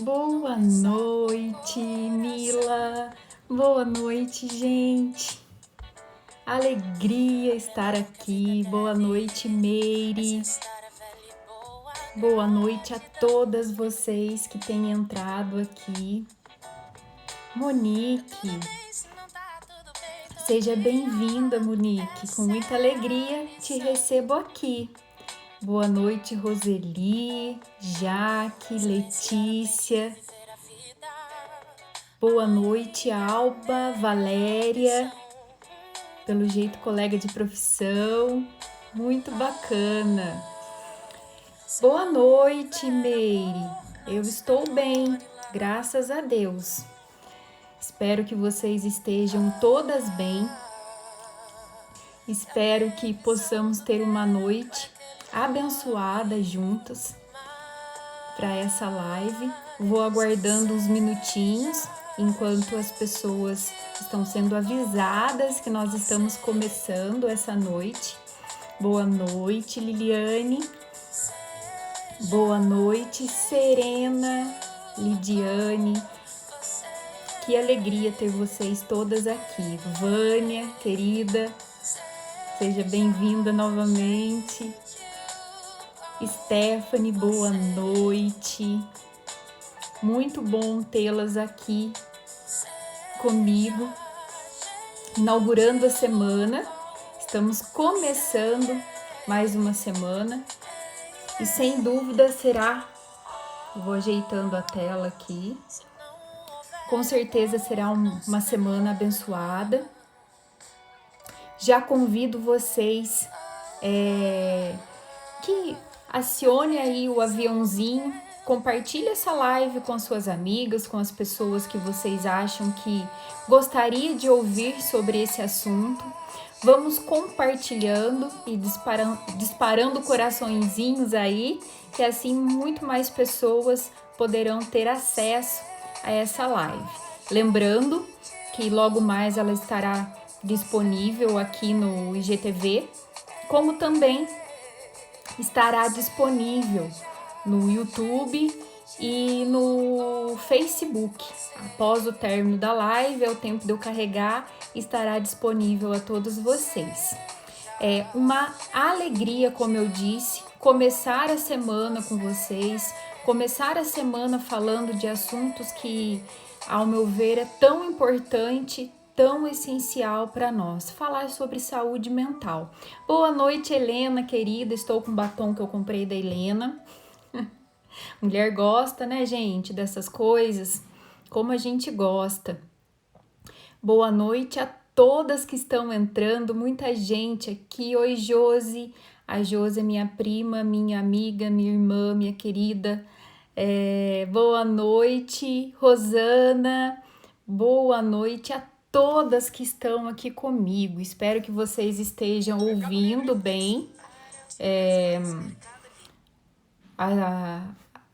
Boa noite, Mila. Boa noite, gente. Alegria estar aqui. Boa noite, Meire. Boa noite a todas vocês que têm entrado aqui. Monique, seja bem-vinda, Monique. Com muita alegria te recebo aqui. Boa noite, Roseli, Jaque, Letícia. Boa noite, Alba, Valéria. Pelo jeito, colega de profissão. Muito bacana. Boa noite, Meire. Eu estou bem, graças a Deus. Espero que vocês estejam todas bem. Espero que possamos ter uma noite abençoada juntas para essa live. Vou aguardando uns minutinhos enquanto as pessoas estão sendo avisadas que nós estamos começando essa noite. Boa noite, Liliane. Boa noite, Serena, Lidiane. Que alegria ter vocês todas aqui. Vânia, querida, seja bem-vinda novamente. Stephanie, boa noite. Muito bom tê-las aqui comigo, inaugurando a semana. Estamos começando mais uma semana e sem dúvida será, vou ajeitando a tela aqui, com certeza será uma semana abençoada. Já convido vocês que acione aí o aviãozinho, compartilhe essa live com suas amigas, com as pessoas que vocês acham que gostaria de ouvir sobre esse assunto. Vamos compartilhando e disparando coraçõezinhos aí, que assim muito mais pessoas poderão ter acesso a essa live. Lembrando que logo mais ela estará disponível aqui no IGTV, como também estará disponível no YouTube e no Facebook. Após o término da live, é o tempo de eu carregar, estará disponível a todos vocês. É uma alegria, como eu disse, começar a semana com vocês, começar a semana falando de assuntos que, ao meu ver, é tão importante, tão essencial para nós, falar sobre saúde mental. Boa noite, Helena, querida, estou com o batom que eu comprei da Helena. Mulher gosta, né, gente, dessas coisas, como a gente gosta. Boa noite a todas que estão entrando, muita gente aqui. Oi, Josi. A Josi é minha prima, minha amiga, minha irmã, minha querida. Boa noite, Rosana. Boa noite a todas que estão aqui comigo. Espero que vocês estejam ouvindo bem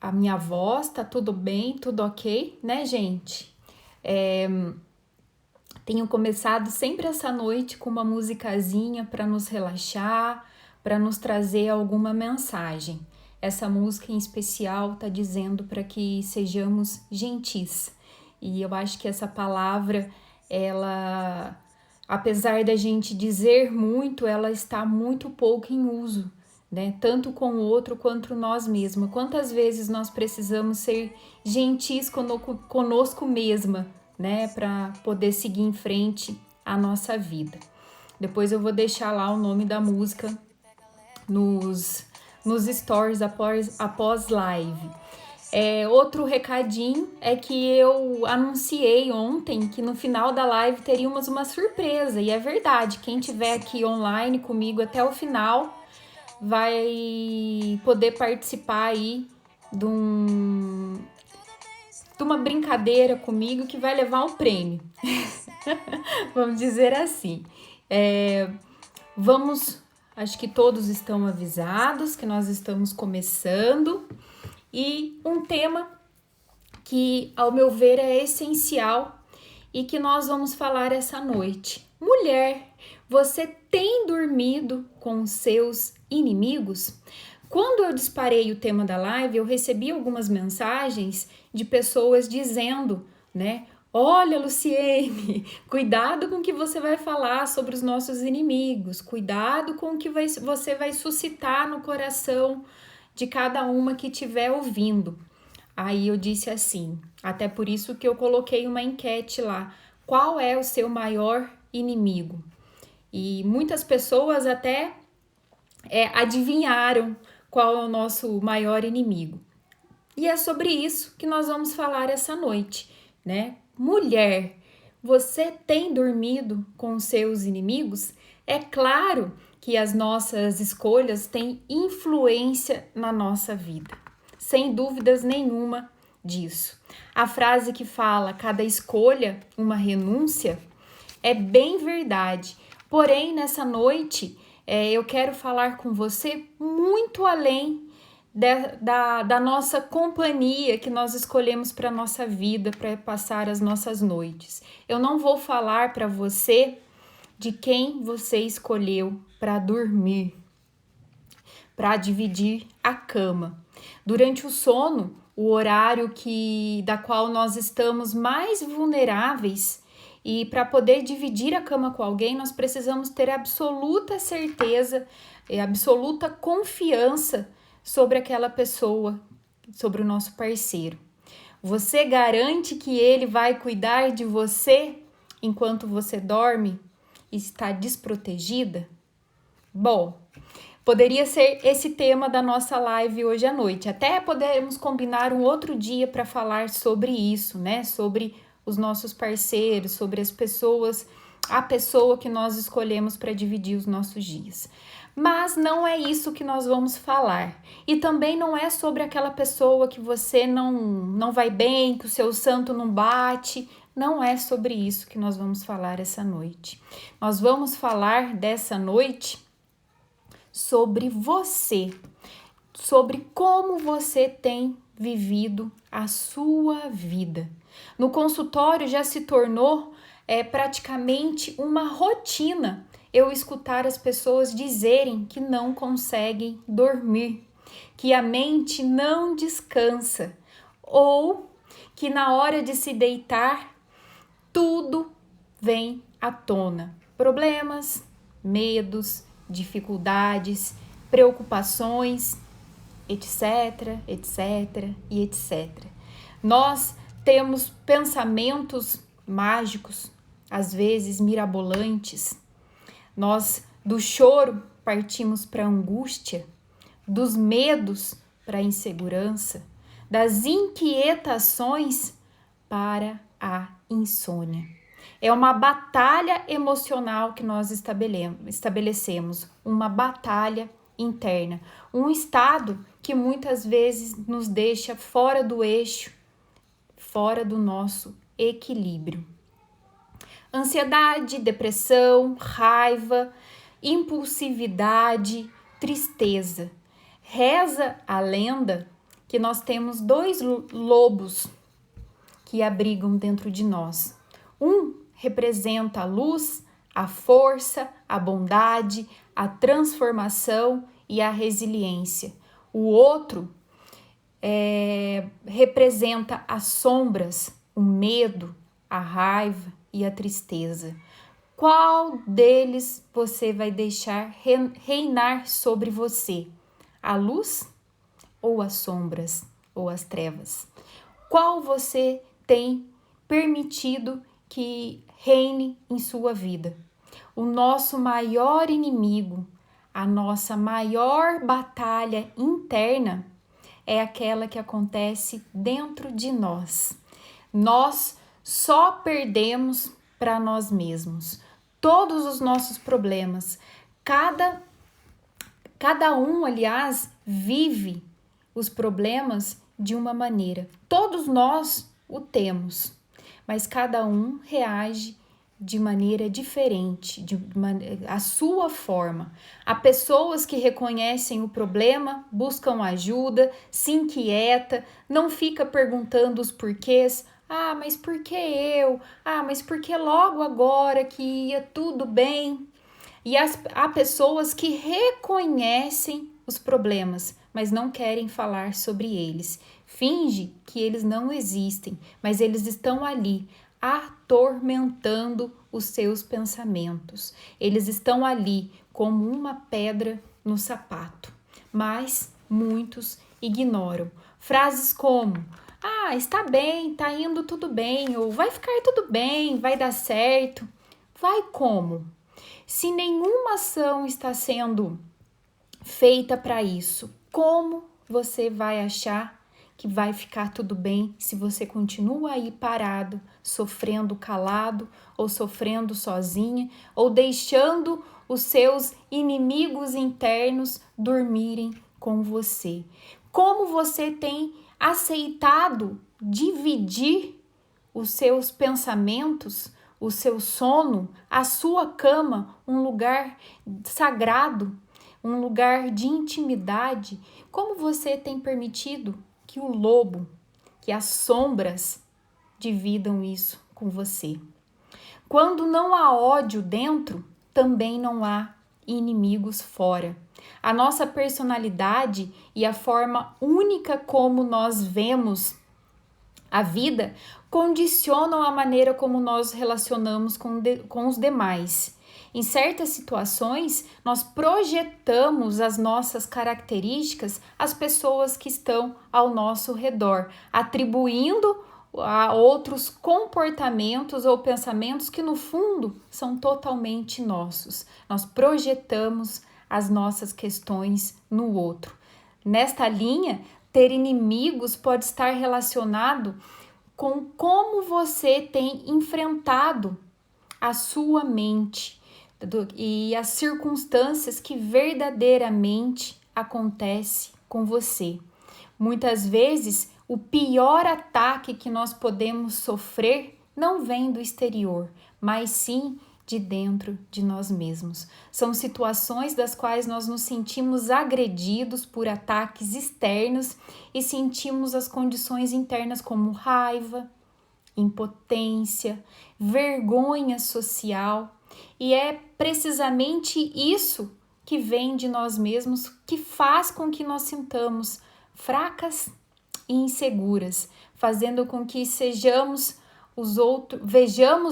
a minha voz, tá tudo bem, tudo ok, né, gente? Tenho começado sempre essa noite com uma musicazinha para nos relaxar, para nos trazer alguma mensagem. Essa música em especial tá dizendo para que sejamos gentis. E eu acho que essa palavra, ela, apesar da gente dizer muito, ela está muito pouco em uso, né? Tanto com o outro quanto nós mesmos. Quantas vezes nós precisamos ser gentis conosco mesma, né? Para poder seguir em frente a nossa vida. Depois eu vou deixar lá o nome da música nos stories após live. Outro recadinho é que eu anunciei ontem que no final da live teríamos uma surpresa, e é verdade, quem estiver aqui online comigo até o final vai poder participar aí de uma brincadeira comigo que vai levar um prêmio. Vamos dizer assim. Acho que todos estão avisados que nós estamos começando. E um tema que, ao meu ver, é essencial e que nós vamos falar essa noite. Mulher, você tem dormido com os seus inimigos? Quando eu disparei o tema da live, eu recebi algumas mensagens de pessoas dizendo, né? Olha, Luciene, cuidado com o que você vai falar sobre os nossos inimigos, cuidado com o que você vai suscitar no coração de cada uma que estiver ouvindo. Aí eu disse assim, até por isso que eu coloquei uma enquete lá, qual é o seu maior inimigo? E muitas pessoas até adivinharam qual é o nosso maior inimigo. E é sobre isso que nós vamos falar essa noite, né? Mulher, você tem dormido com os seus inimigos? É claro que as nossas escolhas têm influência na nossa vida, sem dúvidas nenhuma disso. A frase que fala cada escolha uma renúncia é bem verdade. Porém, nessa noite, eu quero falar com você muito além da nossa companhia que nós escolhemos para a nossa vida, para passar as nossas noites. Eu não vou falar para você de quem você escolheu para dormir, para dividir a cama. Durante o sono, o horário da qual nós estamos mais vulneráveis, e para poder dividir a cama com alguém, nós precisamos ter absoluta certeza e absoluta confiança sobre aquela pessoa, sobre o nosso parceiro. Você garante que ele vai cuidar de você enquanto você dorme e está desprotegida? Bom, poderia ser esse tema da nossa live hoje à noite. Até poderemos combinar um outro dia para falar sobre isso, né? Sobre os nossos parceiros, sobre as pessoas, a pessoa que nós escolhemos para dividir os nossos dias. Mas não é isso que nós vamos falar. E também não é sobre aquela pessoa que você não vai bem, que o seu santo não bate. Não é sobre isso que nós vamos falar essa noite. Nós vamos falar dessa noite sobre você, sobre como você tem vivido a sua vida. No consultório já se tornou praticamente uma rotina eu escutar as pessoas dizerem que não conseguem dormir, que a mente não descansa ou que na hora de se deitar tudo vem à tona. Problemas, medos, dificuldades, preocupações, etc, etc e etc. Nós temos pensamentos mágicos, às vezes mirabolantes. Nós do choro partimos para a angústia, dos medos para a insegurança, das inquietações para a insônia. É uma batalha emocional que nós estabelecemos, uma batalha interna, um estado que muitas vezes nos deixa fora do eixo, fora do nosso equilíbrio. Ansiedade, depressão, raiva, impulsividade, tristeza. Reza a lenda que nós temos dois lobos que abrigam dentro de nós. Um representa a luz, a força, a bondade, a transformação e a resiliência. O outro representa as sombras, o medo, a raiva e a tristeza. Qual deles você vai deixar reinar sobre você? A luz ou as sombras ou as trevas? Qual você tem permitido que reine em sua vida? O nosso maior inimigo, a nossa maior batalha interna é aquela que acontece dentro de nós. Nós só perdemos para nós mesmos. Todos os nossos problemas, cada um, aliás, vive os problemas de uma maneira. Todos nós o temos, mas cada um reage de maneira diferente, a sua forma. Há pessoas que reconhecem o problema, buscam ajuda, se inquieta, não fica perguntando os porquês. Ah, mas por que eu? Ah, mas por que logo agora que ia tudo bem? E há pessoas que reconhecem os problemas, mas não querem falar sobre eles. Finge que eles não existem, mas eles estão ali, atormentando os seus pensamentos. Eles estão ali como uma pedra no sapato, mas muitos ignoram. Frases como: ah, está bem, está indo tudo bem, ou vai ficar tudo bem, vai dar certo. Vai como? Se nenhuma ação está sendo feita para isso, como você vai achar que vai ficar tudo bem se você continua aí parado, sofrendo calado, ou sofrendo sozinha, ou deixando os seus inimigos internos dormirem com você? Como você tem aceitado dividir os seus pensamentos, o seu sono, a sua cama, um lugar sagrado, um lugar de intimidade? Como você tem permitido que o lobo, que as sombras dividam isso com você? Quando não há ódio dentro, também não há inimigos fora. A nossa personalidade e a forma única como nós vemos a vida condicionam a maneira como nós relacionamos com os demais. Em certas situações, nós projetamos as nossas características às pessoas que estão ao nosso redor, atribuindo a outros comportamentos ou pensamentos que, no fundo, são totalmente nossos. Nós projetamos as nossas questões no outro. Nesta linha, ter inimigos pode estar relacionado com como você tem enfrentado a sua mente e as circunstâncias que verdadeiramente acontecem com você. Muitas vezes, o pior ataque que nós podemos sofrer não vem do exterior, mas sim de dentro de nós mesmos. São situações das quais nós nos sentimos agredidos por ataques externos e sentimos as condições internas como raiva, impotência, vergonha social. E é precisamente isso que vem de nós mesmos que faz com que nós sintamos fracas e inseguras, fazendo com que vejamos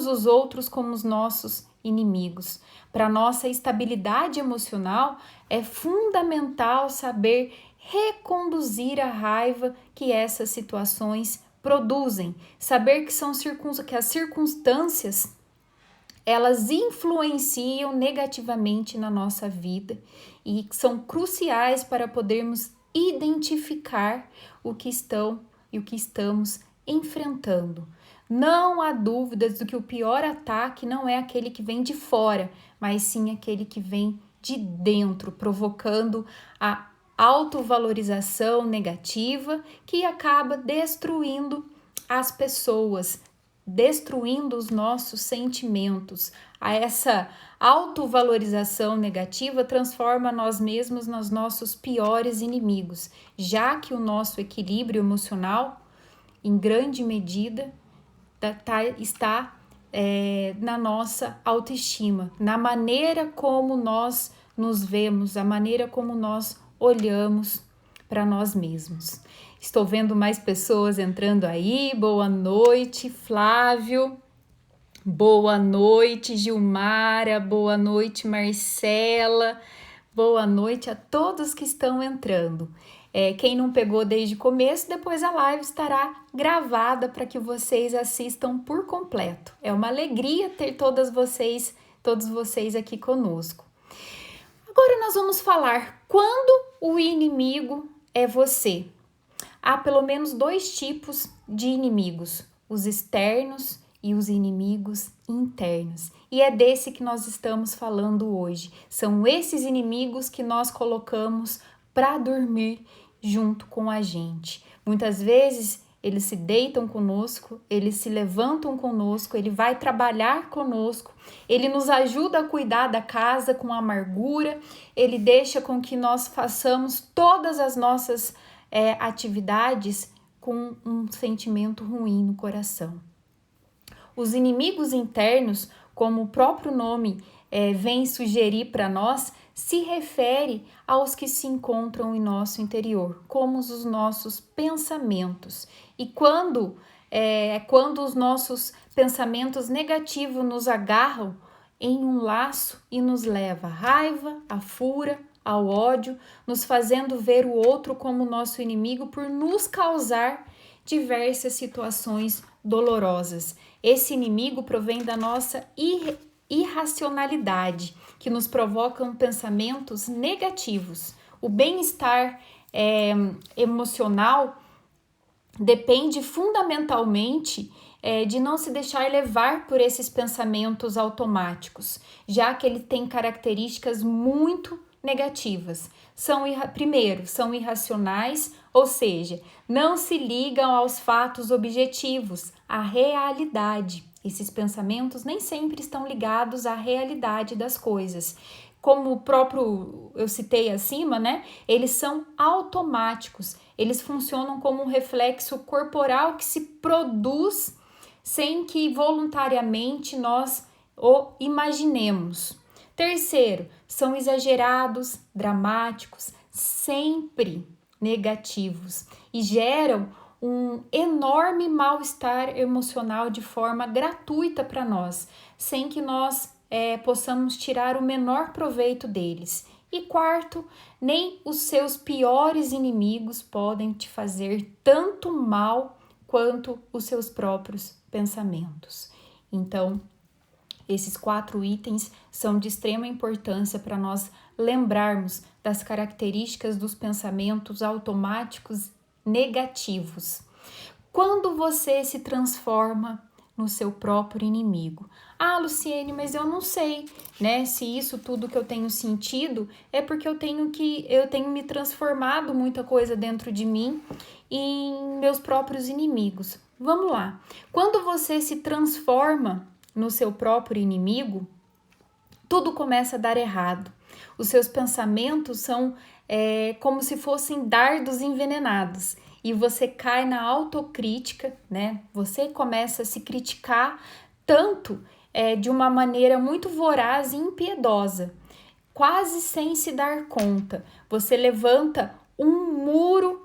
os outros como os nossos inimigos. Para nossa estabilidade emocional, é fundamental saber reconduzir a raiva que essas situações produzem, saber que as circunstâncias elas influenciam negativamente na nossa vida e são cruciais para podermos identificar o que estamos enfrentando. Não há dúvidas do que o pior ataque não é aquele que vem de fora, mas sim aquele que vem de dentro, provocando a autovalorização negativa que acaba destruindo as pessoas, destruindo os nossos sentimentos. Essa autovalorização negativa transforma nós mesmos nos nossos piores inimigos, já que o nosso equilíbrio emocional, em grande medida, está na nossa autoestima, na maneira como nós nos vemos, a maneira como nós olhamos para nós mesmos. Estou vendo mais pessoas entrando aí. Boa noite, Flávio. Boa noite, Gilmara. Boa noite, Marcela. Boa noite a todos que estão entrando. Quem não pegou desde o começo, depois a live estará gravada para que vocês assistam por completo. É uma alegria ter todos vocês aqui conosco. Agora nós vamos falar quando o inimigo é você. Há pelo menos 2 tipos de inimigos, os externos e os inimigos internos. E é desse que nós estamos falando hoje. São esses inimigos que nós colocamos para dormir junto com a gente. Muitas vezes eles se deitam conosco, eles se levantam conosco, ele vai trabalhar conosco, ele nos ajuda a cuidar da casa com amargura, ele deixa com que nós façamos todas as nossas atividades com um sentimento ruim no coração. Os inimigos internos, como o próprio nome vem sugerir para nós se refere aos que se encontram em nosso interior, como os nossos pensamentos. E quando os nossos pensamentos negativos nos agarram em um laço e nos leva à raiva, à fúria, ao ódio, nos fazendo ver o outro como nosso inimigo por nos causar diversas situações dolorosas. Esse inimigo provém da nossa irracionalidade, que nos provocam pensamentos negativos. O bem-estar emocional depende fundamentalmente de não se deixar levar por esses pensamentos automáticos, já que ele tem características muito negativas. Primeiro, são irracionais, ou seja, não se ligam aos fatos objetivos, à realidade. Esses pensamentos nem sempre estão ligados à realidade das coisas. Como o próprio eu citei acima, né? Eles são automáticos, eles funcionam como um reflexo corporal que se produz sem que voluntariamente nós o imaginemos. Terceiro, são exagerados, dramáticos, sempre negativos e geram um enorme mal-estar emocional de forma gratuita para nós, sem que nós possamos tirar o menor proveito deles. E quarto, nem os seus piores inimigos podem te fazer tanto mal quanto os seus próprios pensamentos. Então, esses 4 itens são de extrema importância para nós lembrarmos das características dos pensamentos automáticos negativos. Quando você se transforma no seu próprio inimigo? Ah, Luciene, mas eu não sei, né? Se isso tudo que eu tenho sentido é porque eu tenho me transformado muita coisa dentro de mim em meus próprios inimigos. Vamos lá. Quando você se transforma no seu próprio inimigo, tudo começa a dar errado. Os seus pensamentos são como se fossem dardos envenenados e você cai na autocrítica, né? Você começa a se criticar tanto de uma maneira muito voraz e impiedosa, quase sem se dar conta. Você levanta um muro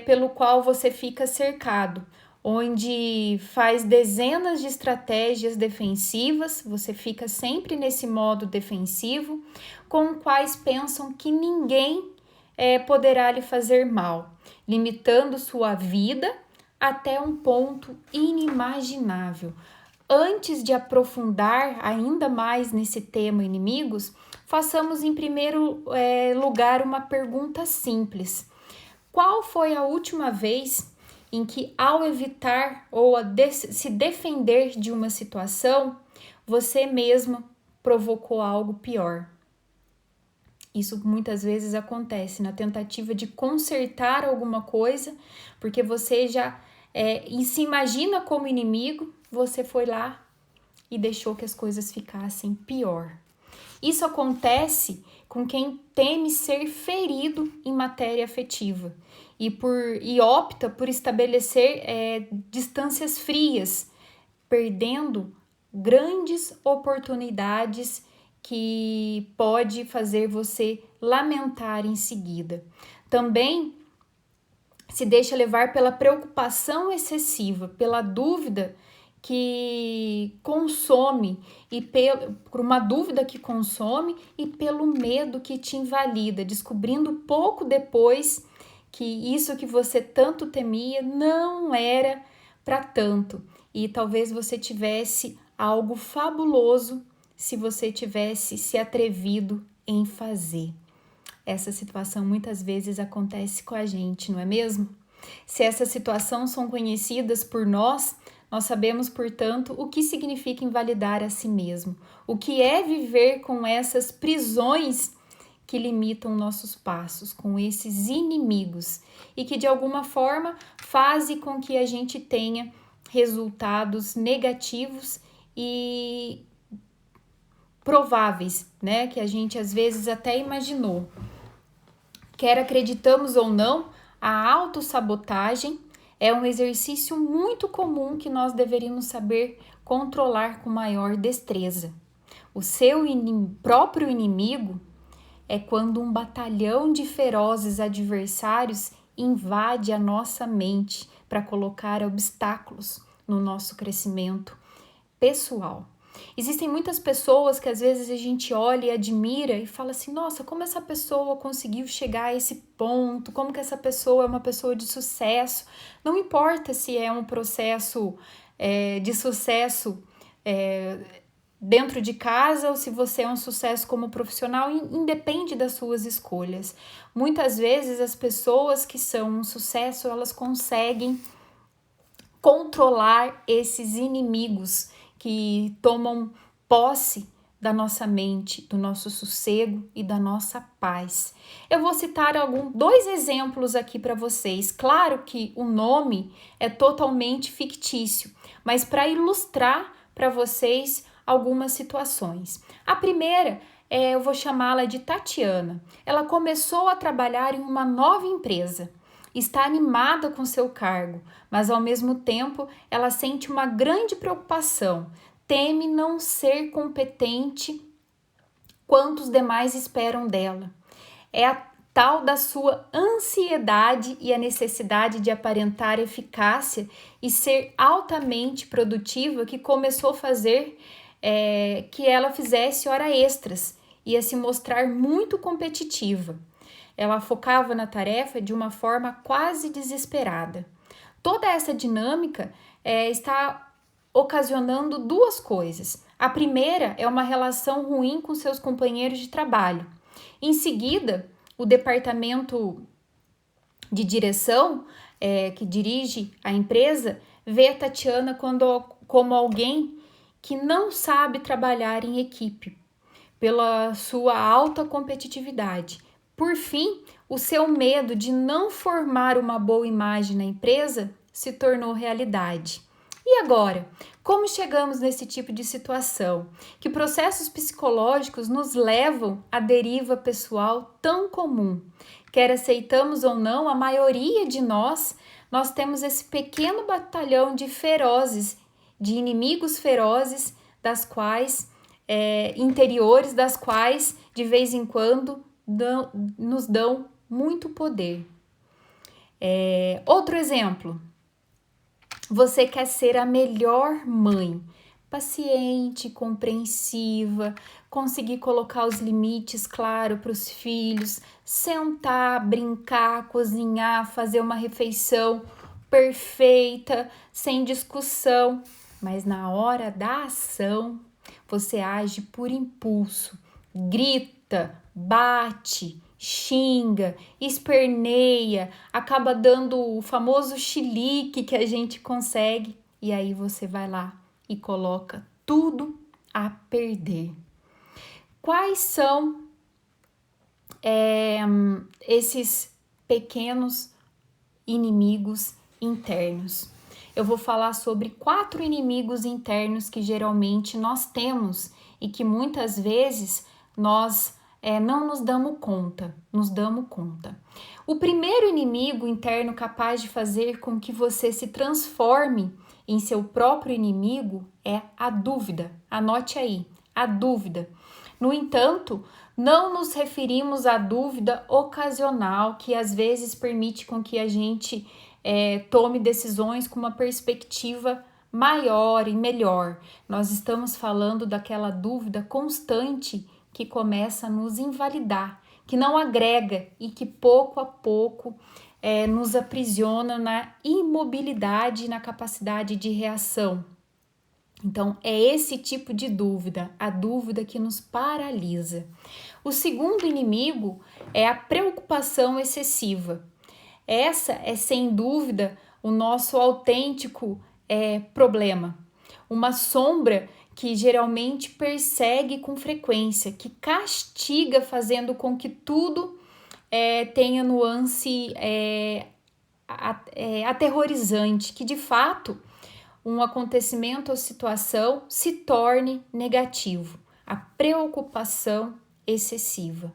pelo qual você fica cercado, onde faz dezenas de estratégias defensivas, você fica sempre nesse modo defensivo, com quais pensam que ninguém poderá lhe fazer mal, limitando sua vida até um ponto inimaginável. Antes de aprofundar ainda mais nesse tema inimigos, façamos em primeiro lugar uma pergunta simples. Qual foi a última vez em que, ao evitar ou se defender de uma situação, você mesmo provocou algo pior? Isso muitas vezes acontece na tentativa de consertar alguma coisa, porque você já se imagina como inimigo, você foi lá e deixou que as coisas ficassem pior. Isso acontece com quem teme ser ferido em matéria afetiva e opta por estabelecer distâncias frias, perdendo grandes oportunidades que pode fazer você lamentar em seguida. Também se deixa levar pela preocupação excessiva, pela dúvida que consome por uma dúvida que consome e pelo medo que te invalida, descobrindo pouco depois que isso que você tanto temia não era para tanto e talvez você tivesse algo fabuloso se você tivesse se atrevido em fazer. Essa situação muitas vezes acontece com a gente, não é mesmo? Se essas situações são conhecidas por nós sabemos, portanto, o que significa invalidar a si mesmo, o que é viver com essas prisões que limitam nossos passos, com esses inimigos e que de alguma forma fazem com que a gente tenha resultados negativos e prováveis, né? Que a gente às vezes até imaginou. Quer acreditamos ou não, a autossabotagem é um exercício muito comum que nós deveríamos saber controlar com maior destreza. O seu próprio inimigo é quando um batalhão de ferozes adversários invade a nossa mente para colocar obstáculos no nosso crescimento pessoal. Existem muitas pessoas que às vezes a gente olha e admira e fala assim, nossa, como essa pessoa conseguiu chegar a esse ponto, como que essa pessoa é uma pessoa de sucesso. Não importa se é um processo de sucesso dentro de casa ou se você é um sucesso como profissional, independe das suas escolhas. Muitas vezes as pessoas que são um sucesso, elas conseguem controlar esses inimigos que tomam posse da nossa mente, do nosso sossego e da nossa paz. Eu vou citar dois exemplos aqui para vocês. Claro que o nome é totalmente fictício, mas para ilustrar para vocês algumas situações. A primeira, eu vou chamá-la de Tatiana. Ela começou a trabalhar em uma nova empresa. Está animada com seu cargo, mas ao mesmo tempo ela sente uma grande preocupação, teme não ser competente quanto os demais esperam dela. É a tal da sua ansiedade e a necessidade de aparentar eficácia e ser altamente produtiva que começou a fazer que ela fizesse hora extras e a se mostrar muito competitiva. Ela focava na tarefa de uma forma quase desesperada. Toda essa dinâmica está ocasionando duas coisas. A primeira é uma relação ruim com seus companheiros de trabalho. Em seguida, o departamento de direção, que dirige a empresa, vê a Tatiana como alguém que não sabe trabalhar em equipe, pela sua alta competitividade. Por fim, o seu medo de não formar uma boa imagem na empresa se tornou realidade. E agora, como chegamos nesse tipo de situação? Que processos psicológicos nos levam à deriva pessoal tão comum? Quer aceitamos ou não, a maioria de nós temos esse pequeno batalhão de ferozes, de inimigos ferozes, das quais, interiores, das quais, de vez em quando, nos dão muito poder. Outro exemplo, você quer ser a melhor mãe, paciente, compreensiva, conseguir colocar os limites claros para os filhos, sentar, brincar, cozinhar, fazer uma refeição perfeita, sem discussão, mas na hora da ação, você age por impulso, grita, bate, xinga, esperneia, acaba dando o famoso chilique que a gente consegue e aí você vai lá e coloca tudo a perder. Quais são esses pequenos inimigos internos? Eu vou falar sobre 4 inimigos internos que geralmente nós temos e que muitas vezes nós não nos damos conta. O primeiro inimigo interno capaz de fazer com que você se transforme em seu próprio inimigo é a dúvida. Anote aí, a dúvida. No entanto, não nos referimos à dúvida ocasional que às vezes permite com que a gente tome decisões com uma perspectiva maior e melhor. Nós estamos falando daquela dúvida constante que começa a nos invalidar, que não agrega e que pouco a pouco nos aprisiona na imobilidade e na capacidade de reação. Então, é esse tipo de dúvida, a dúvida que nos paralisa. O segundo inimigo é a preocupação excessiva. Essa é, sem dúvida, o nosso autêntico problema. Uma sombra que geralmente persegue com frequência, que castiga, fazendo com que tudo tenha nuance aterrorizante, que de fato um acontecimento ou situação se torne negativo, a preocupação excessiva.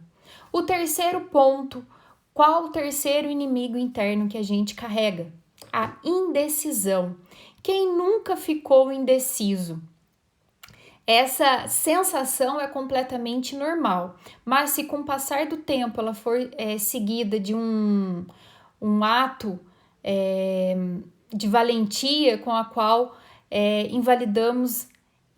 O terceiro ponto, qual o terceiro inimigo interno que a gente carrega? A indecisão. Quem nunca ficou indeciso? Essa sensação é completamente normal, mas se com o passar do tempo ela for seguida de um ato de valentia com a qual invalidamos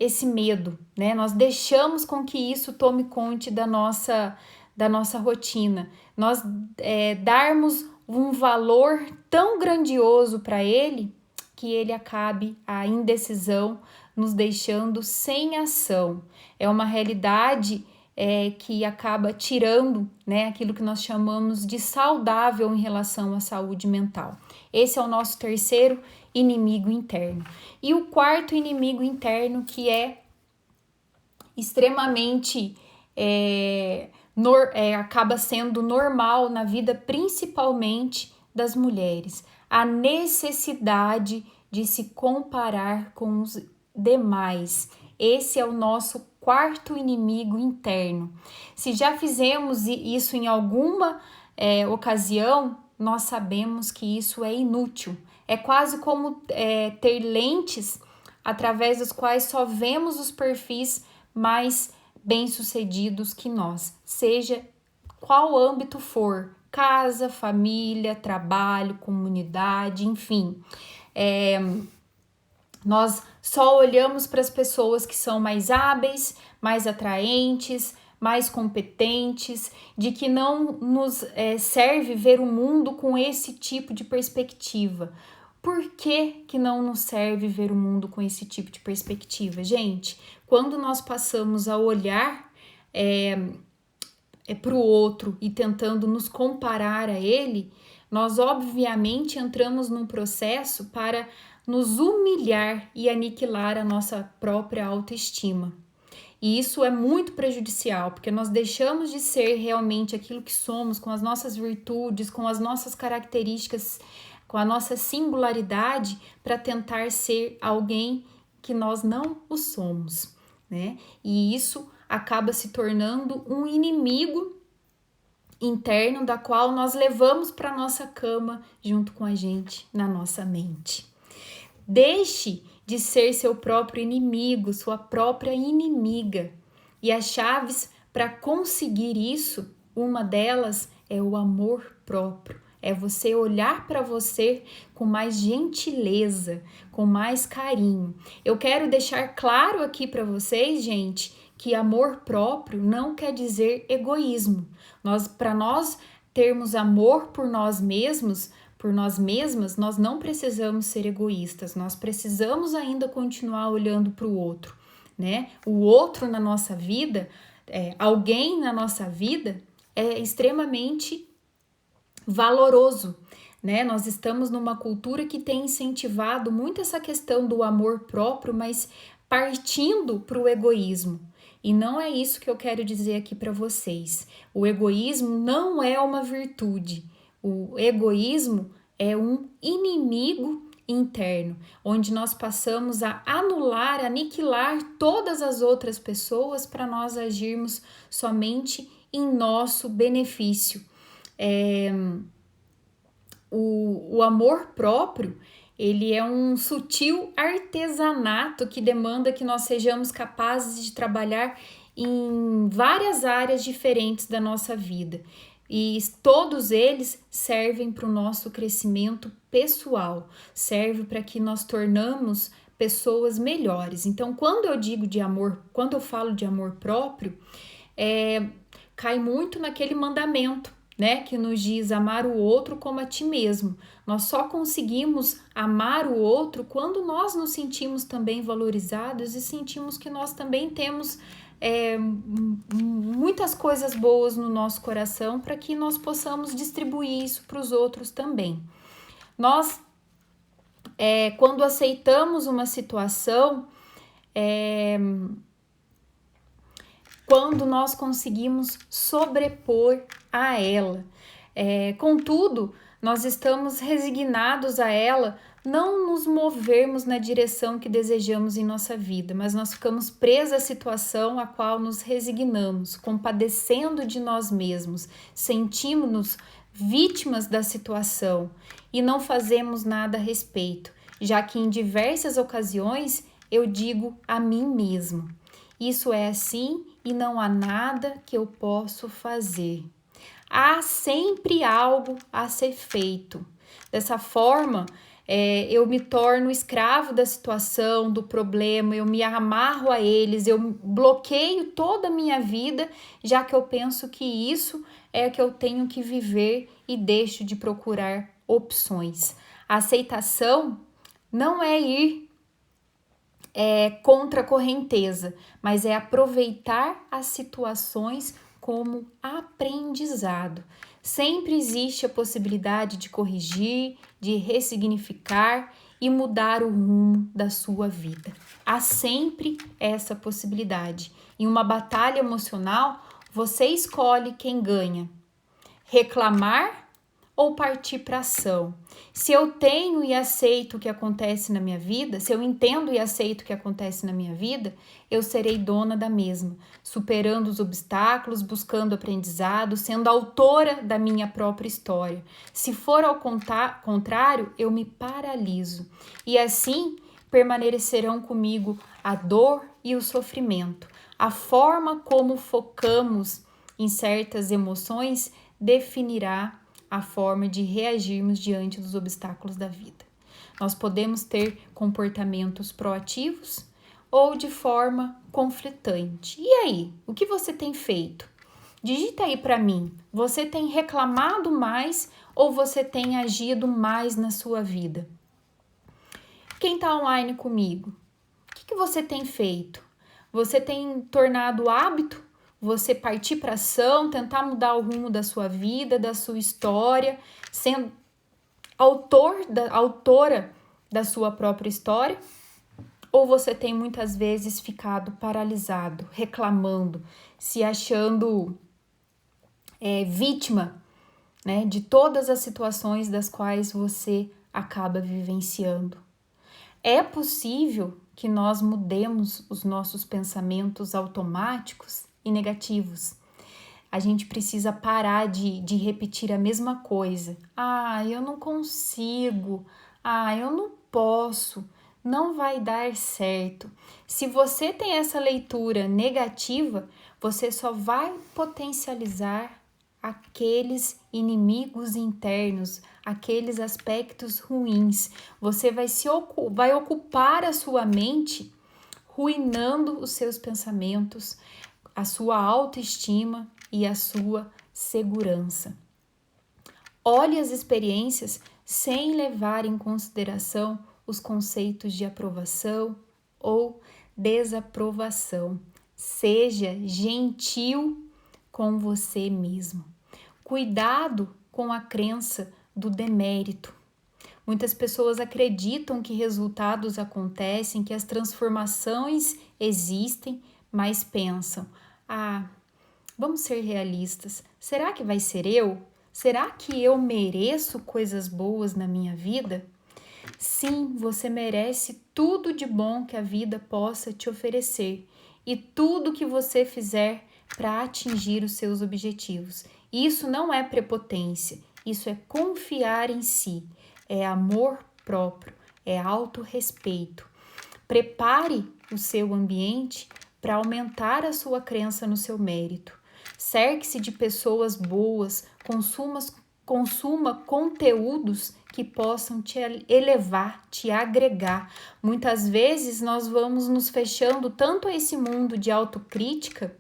esse medo, né? Nós deixamos com que isso tome conta da nossa rotina. Nós darmos um valor tão grandioso para ele que ele acabe a indecisão nos deixando sem ação. É uma realidade que acaba tirando, né, aquilo que nós chamamos de saudável em relação à saúde mental. Esse é o nosso terceiro inimigo interno. E o quarto inimigo interno, que é extremamente acaba sendo normal na vida, principalmente das mulheres, a necessidade de se comparar com os demais. Esse é o nosso quarto inimigo interno. Se já fizemos isso em alguma ocasião, nós sabemos que isso é inútil. É quase como ter lentes através das quais só vemos os perfis mais bem-sucedidos que nós, seja qual âmbito for, casa, família, trabalho, comunidade, enfim. Nós só olhamos para as pessoas que são mais hábeis, mais atraentes, mais competentes, de que não nos serve ver o mundo com esse tipo de perspectiva. Por que não nos serve ver o mundo com esse tipo de perspectiva, gente? Quando nós passamos a olhar para o outro e tentando nos comparar a ele, nós obviamente entramos num processo para nos humilhar e aniquilar a nossa própria autoestima. E isso é muito prejudicial, porque nós deixamos de ser realmente aquilo que somos, com as nossas virtudes, com as nossas características, com a nossa singularidade, para tentar ser alguém que nós não o somos, né? E isso acaba se tornando um inimigo interno da qual nós levamos para nossa cama junto com a gente na nossa mente. Deixe de ser seu próprio inimigo, sua própria inimiga. E as chaves para conseguir isso, uma delas é o amor próprio. É você olhar para você com mais gentileza, com mais carinho. Eu quero deixar claro aqui para vocês, gente, que amor próprio não quer dizer egoísmo. Para nós termos amor por nós mesmos, por nós mesmas, nós não precisamos ser egoístas, nós precisamos ainda continuar olhando para o outro, né? O outro na nossa vida, alguém na nossa vida é extremamente valoroso, né? Nós estamos numa cultura que tem incentivado muito essa questão do amor próprio, mas partindo para o egoísmo. E não é isso que eu quero dizer aqui para vocês. O egoísmo não é uma virtude. O egoísmo é um inimigo interno, onde nós passamos a anular, aniquilar todas as outras pessoas para nós agirmos somente em nosso benefício. O amor próprio, ele é um sutil artesanato que demanda que nós sejamos capazes de trabalhar em várias áreas diferentes da nossa vida. E todos eles servem para o nosso crescimento pessoal, serve para que nós tornamos pessoas melhores. Então, quando eu falo de amor próprio, cai muito naquele mandamento, né, que nos diz amar o outro como a ti mesmo. Nós só conseguimos amar o outro quando nós nos sentimos também valorizados e sentimos que nós também temos muitas coisas boas no nosso coração para que nós possamos distribuir isso para os outros também. Nós, quando aceitamos uma situação, quando nós conseguimos sobrepor a ela. Contudo, nós estamos resignados a ela, não nos movermos na direção que desejamos em nossa vida, mas nós ficamos presos à situação a qual nos resignamos, compadecendo de nós mesmos, sentimos-nos vítimas da situação e não fazemos nada a respeito, já que em diversas ocasiões eu digo a mim mesmo. Isso é assim e não há nada que eu possa fazer. Há sempre algo a ser feito. Dessa forma, eu me torno escravo da situação, do problema, eu me amarro a eles, eu bloqueio toda a minha vida, já que eu penso que isso é que eu tenho que viver e deixo de procurar opções. A aceitação não é ir contra a correnteza, mas é aproveitar as situações como aprendizado. Sempre existe a possibilidade de corrigir, de ressignificar e mudar o rumo da sua vida. Há sempre essa possibilidade. Em uma batalha emocional, você escolhe quem ganha: reclamar ou partir para ação. Se eu tenho e aceito o que acontece na minha vida, se eu entendo e aceito o que acontece na minha vida, eu serei dona da mesma, superando os obstáculos, buscando aprendizado, sendo autora da minha própria história. Se for ao contrário, eu me paraliso. E assim permanecerão comigo a dor e o sofrimento. A forma como focamos em certas emoções definirá a forma de reagirmos diante dos obstáculos da vida. Nós podemos ter comportamentos proativos ou de forma conflitante. E aí, o que você tem feito? Digita aí para mim, você tem reclamado mais ou você tem agido mais na sua vida? Quem está online comigo? O que você tem feito? Você tem tornado hábito você partir para ação, tentar mudar o rumo da sua vida, da sua história, sendo autora da sua própria história? Ou você tem muitas vezes ficado paralisado, reclamando, se achando vítima, né, de todas as situações das quais você acaba vivenciando? É possível que nós mudemos os nossos pensamentos automáticos e negativos. A gente precisa parar de repetir a mesma coisa. Eu não consigo. Eu não posso. Não vai dar certo. Se você tem essa leitura negativa, você só vai potencializar aqueles inimigos internos, aqueles aspectos ruins. Você vai ocupar a sua mente, ruinando os seus pensamentos, a sua autoestima e a sua segurança. Olhe as experiências sem levar em consideração os conceitos de aprovação ou desaprovação. Seja gentil com você mesmo. Cuidado com a crença do demérito. Muitas pessoas acreditam que resultados acontecem, que as transformações existem, mas pensam: vamos ser realistas, será que vai ser eu? Será que eu mereço coisas boas na minha vida? Sim, você merece tudo de bom que a vida possa te oferecer e tudo que você fizer para atingir os seus objetivos. Isso não é prepotência, isso é confiar em si, é amor próprio, é autorrespeito. Prepare o seu ambiente para aumentar a sua crença no seu mérito. Cerque-se de pessoas boas, consuma conteúdos que possam te elevar, te agregar. Muitas vezes nós vamos nos fechando tanto a esse mundo de autocrítica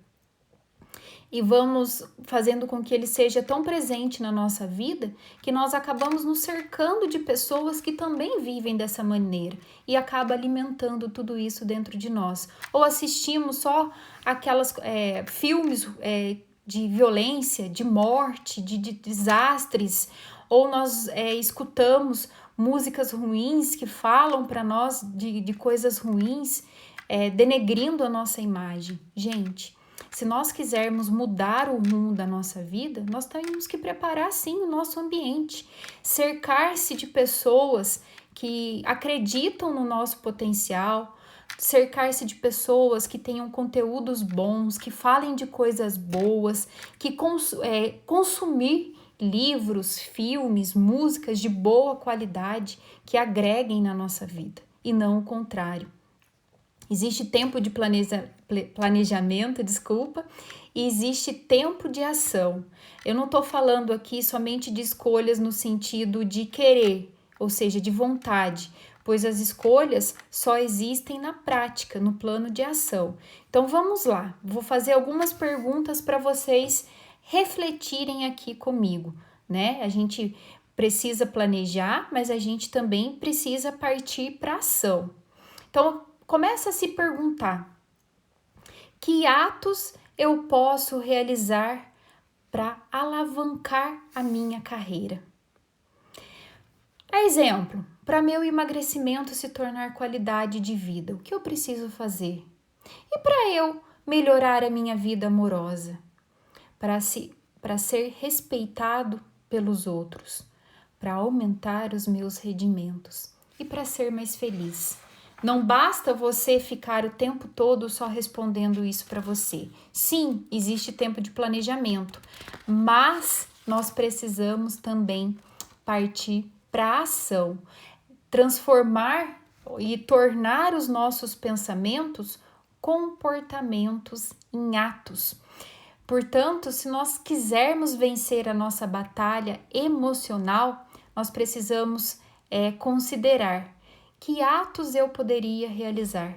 e vamos fazendo com que ele seja tão presente na nossa vida que nós acabamos nos cercando de pessoas que também vivem dessa maneira e acaba alimentando tudo isso dentro de nós. Ou assistimos só aquelas filmes de violência, de morte, de desastres, ou nós escutamos músicas ruins que falam para nós de coisas ruins, denegrindo a nossa imagem. Gente, se nós quisermos mudar o rumo da nossa vida, nós temos que preparar sim o nosso ambiente, cercar-se de pessoas que acreditam no nosso potencial, cercar-se de pessoas que tenham conteúdos bons, que falem de coisas boas, que consumir livros, filmes, músicas de boa qualidade que agreguem na nossa vida e não o contrário. Existe tempo de planejamento, desculpa, e existe tempo de ação. Eu não estou falando aqui somente de escolhas no sentido de querer, ou seja, de vontade, pois as escolhas só existem na prática, no plano de ação. Então vamos lá, vou fazer algumas perguntas para vocês refletirem aqui comigo, né? A gente precisa planejar, mas a gente também precisa partir para ação. Então, começa a se perguntar: que atos eu posso realizar para alavancar a minha carreira? Exemplo, para meu emagrecimento se tornar qualidade de vida, o que eu preciso fazer? E para eu melhorar a minha vida amorosa? Para ser respeitado pelos outros, para aumentar os meus rendimentos e para ser mais feliz. Não basta você ficar o tempo todo só respondendo isso para você. Sim, existe tempo de planejamento, mas nós precisamos também partir para a ação, transformar e tornar os nossos pensamentos comportamentos em atos. Portanto, se nós quisermos vencer a nossa batalha emocional, nós precisamos considerar que atos eu poderia realizar,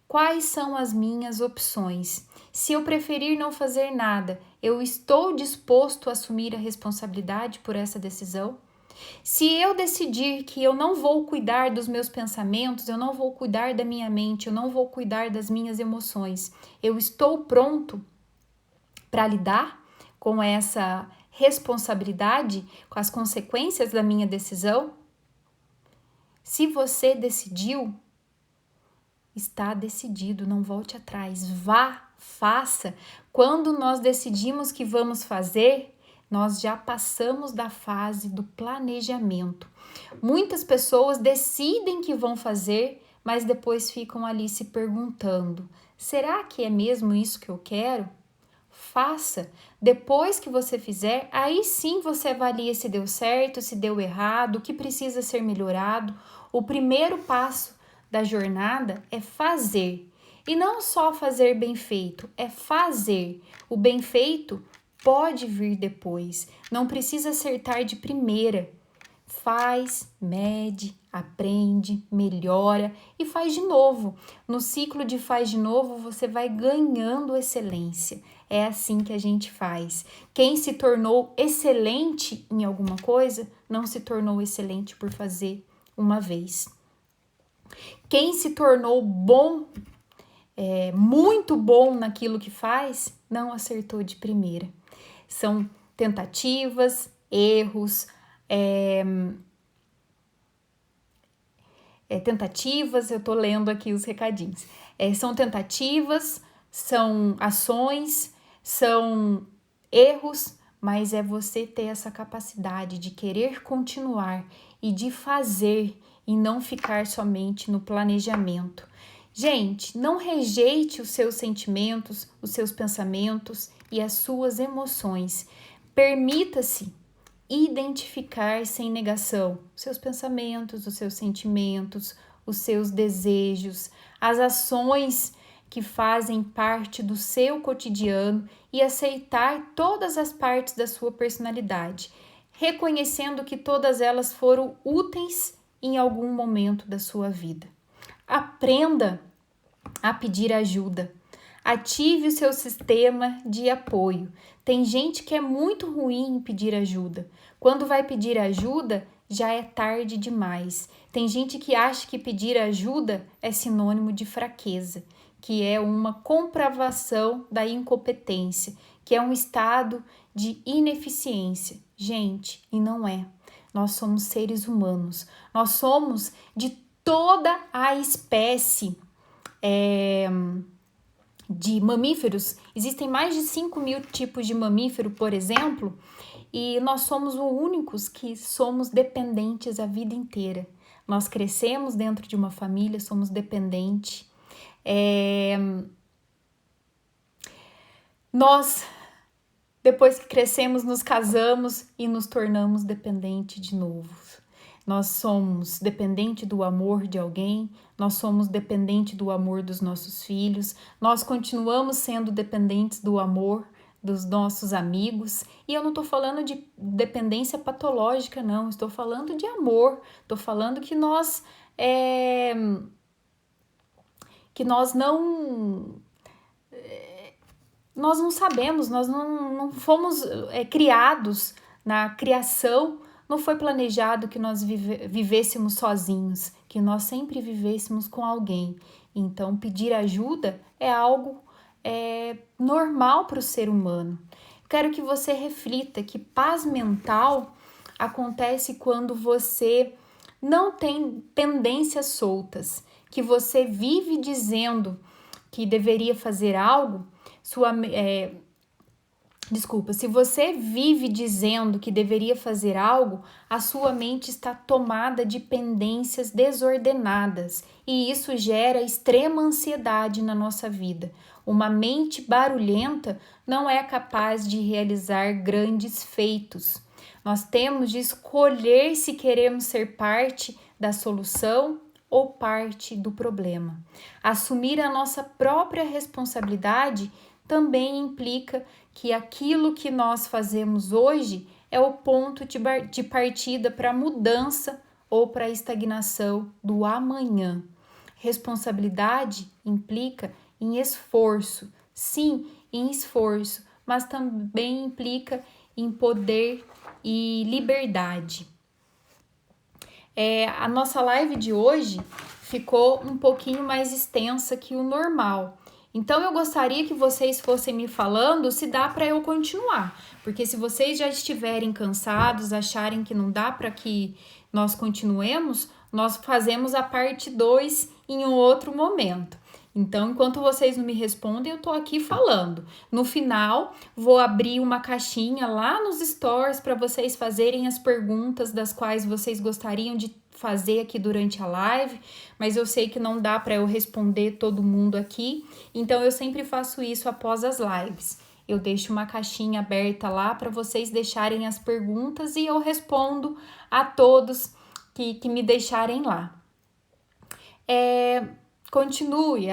quais são as minhas opções. Se eu preferir não fazer nada, eu estou disposto a assumir a responsabilidade por essa decisão? Se eu decidir que eu não vou cuidar dos meus pensamentos, eu não vou cuidar da minha mente, eu não vou cuidar das minhas emoções, eu estou pronto para lidar com essa responsabilidade, com as consequências da minha decisão? Se você decidiu, está decidido, não volte atrás, vá, faça. Quando nós decidimos que vamos fazer, nós já passamos da fase do planejamento. Muitas pessoas decidem que vão fazer, mas depois ficam ali se perguntando: será que é mesmo isso que eu quero? Faça. Depois que você fizer, aí sim você avalia se deu certo, se deu errado, o que precisa ser melhorado. O primeiro passo da jornada é fazer. E não só fazer bem feito, é fazer. O bem feito pode vir depois, não precisa acertar de primeira. Faz, mede, aprende, melhora e faz de novo. No ciclo de faz de novo, você vai ganhando excelência. É assim que a gente faz. Quem se tornou excelente em alguma coisa, não se tornou excelente por fazer uma vez. Quem se tornou bom, muito bom naquilo que faz, não acertou de primeira. São tentativas, erros, tentativas, eu tô lendo aqui os recadinhos. São tentativas, são ações, são erros, mas é você ter essa capacidade de querer continuar e de fazer e não ficar somente no planejamento. Gente, não rejeite os seus sentimentos, os seus pensamentos e as suas emoções. Permita-se identificar sem negação os seus pensamentos, os seus sentimentos, os seus desejos, as ações que fazem parte do seu cotidiano e aceitar todas as partes da sua personalidade, reconhecendo que todas elas foram úteis em algum momento da sua vida. Aprenda a pedir ajuda. Ative o seu sistema de apoio. Tem gente que é muito ruim em pedir ajuda. Quando vai pedir ajuda, já é tarde demais. Tem gente que acha que pedir ajuda é sinônimo de fraqueza, que é uma comprovação da incompetência, que é um estado de ineficiência. Gente, e não é. Nós somos seres humanos. Nós somos de toda a espécie de mamíferos. Existem mais de 5.000 tipos de mamífero, por exemplo, e nós somos os únicos que somos dependentes a vida inteira. Nós crescemos dentro de uma família, somos dependentes. Nós, depois que crescemos, nos casamos e nos tornamos dependentes de novo. nós somos dependentes do amor de alguém, nós somos dependentes do amor dos nossos filhos, nós continuamos sendo dependentes do amor dos nossos amigos. E eu não estou falando de dependência patológica, não, estou falando de amor, estou falando que nós não sabemos, nós não fomos criados na criação, não foi planejado que nós vivêssemos sozinhos, que nós sempre vivêssemos com alguém. Então, pedir ajuda é algo normal para o ser humano. Quero que você reflita que paz mental acontece quando você não tem pendências soltas, que você vive dizendo que deveria fazer algo, se você vive dizendo que deveria fazer algo, a sua mente está tomada de pendências desordenadas e isso gera extrema ansiedade na nossa vida. Uma mente barulhenta não é capaz de realizar grandes feitos. Nós temos de escolher se queremos ser parte da solução ou parte do problema. Assumir a nossa própria responsabilidade também implica que aquilo que nós fazemos hoje é o ponto de partida para a mudança ou para a estagnação do amanhã. Responsabilidade implica em esforço, sim, em esforço, mas também implica em poder e liberdade. A nossa live de hoje ficou um pouquinho mais extensa que o normal. Então, eu gostaria que vocês fossem me falando se dá para eu continuar. Porque se vocês já estiverem cansados, acharem que não dá para que nós continuemos, nós fazemos a parte 2 em um outro momento. Então, enquanto vocês não me respondem, eu tô aqui falando. No final, vou abrir uma caixinha lá nos stories para vocês fazerem as perguntas das quais vocês gostariam de fazer aqui durante a live, mas eu sei que não dá para eu responder todo mundo aqui, então eu sempre faço isso após as lives. Eu deixo uma caixinha aberta lá para vocês deixarem as perguntas e eu respondo a todos que me deixarem lá. Continue.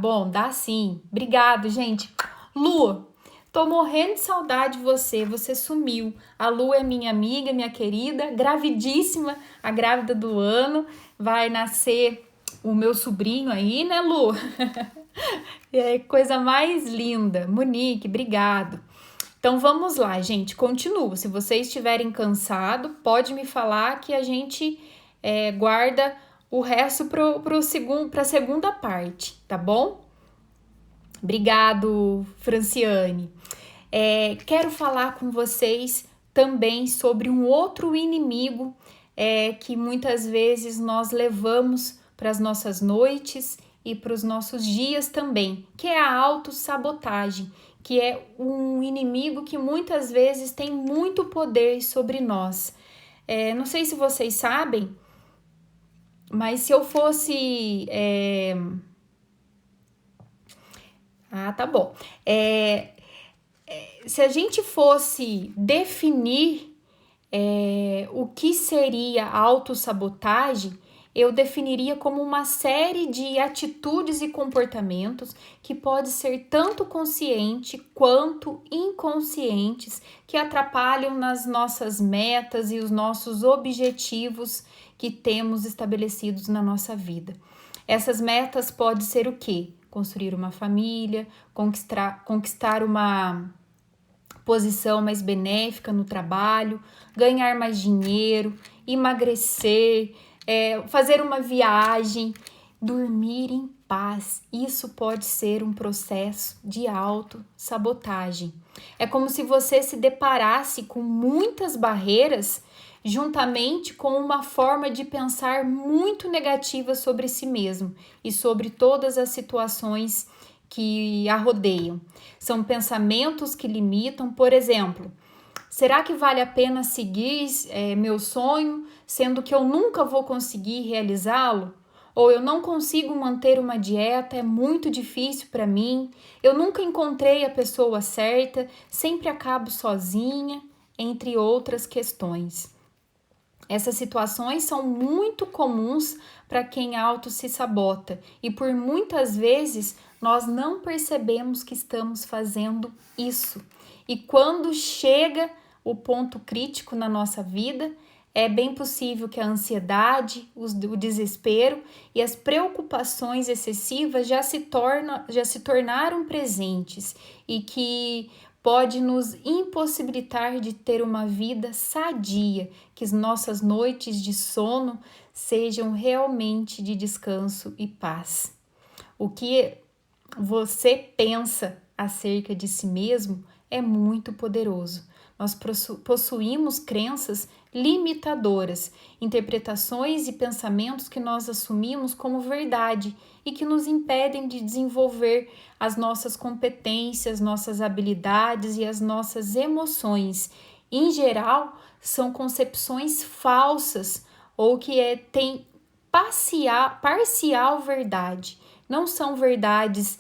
Bom, dá sim. Obrigado, gente. Lu, tô morrendo de saudade de você. Você sumiu. A Lu é minha amiga, minha querida, gravidíssima, a grávida do ano. Vai nascer o meu sobrinho aí, né, Lu? É coisa mais linda. Monique, obrigado. Então vamos lá, gente. Continua. Se vocês estiverem cansados, pode me falar que a gente guarda o resto para a segunda parte, tá bom? Obrigado, Franciane. Quero falar com vocês também sobre um outro inimigo que muitas vezes nós levamos para as nossas noites e para os nossos dias também, que é a autossabotagem, que é um inimigo que muitas vezes tem muito poder sobre nós. Não sei se vocês sabem, mas se eu fosse... tá bom. Se a gente fosse definir o que seria autossabotagem, eu definiria como uma série de atitudes e comportamentos que pode ser tanto consciente quanto inconscientes, que atrapalham nas nossas metas e os nossos objetivos que temos estabelecidos na nossa vida. Essas metas podem ser o quê? Construir uma família, conquistar uma posição mais benéfica no trabalho, ganhar mais dinheiro, emagrecer, fazer uma viagem, dormir em paz. Isso pode ser um processo de autossabotagem. É como se você se deparasse com muitas barreiras juntamente com uma forma de pensar muito negativa sobre si mesmo e sobre todas as situações que a rodeiam. São pensamentos que limitam, por exemplo, será que vale a pena seguir meu sonho, sendo que eu nunca vou conseguir realizá-lo? Ou eu não consigo manter uma dieta, é muito difícil para mim, eu nunca encontrei a pessoa certa, sempre acabo sozinha, entre outras questões. Essas situações são muito comuns para quem auto se sabota e por muitas vezes nós não percebemos que estamos fazendo isso. E quando chega o ponto crítico na nossa vida, é bem possível que a ansiedade, o desespero e as preocupações excessivas já se tornaram presentes e que pode nos impossibilitar de ter uma vida sadia, que as nossas noites de sono sejam realmente de descanso e paz. O que você pensa acerca de si mesmo é muito poderoso. Nós possuímos crenças limitadoras, interpretações e pensamentos que nós assumimos como verdade e que nos impedem de desenvolver as nossas competências, nossas habilidades e as nossas emoções. Em geral, são concepções falsas ou que têm parcial verdade. Não são verdades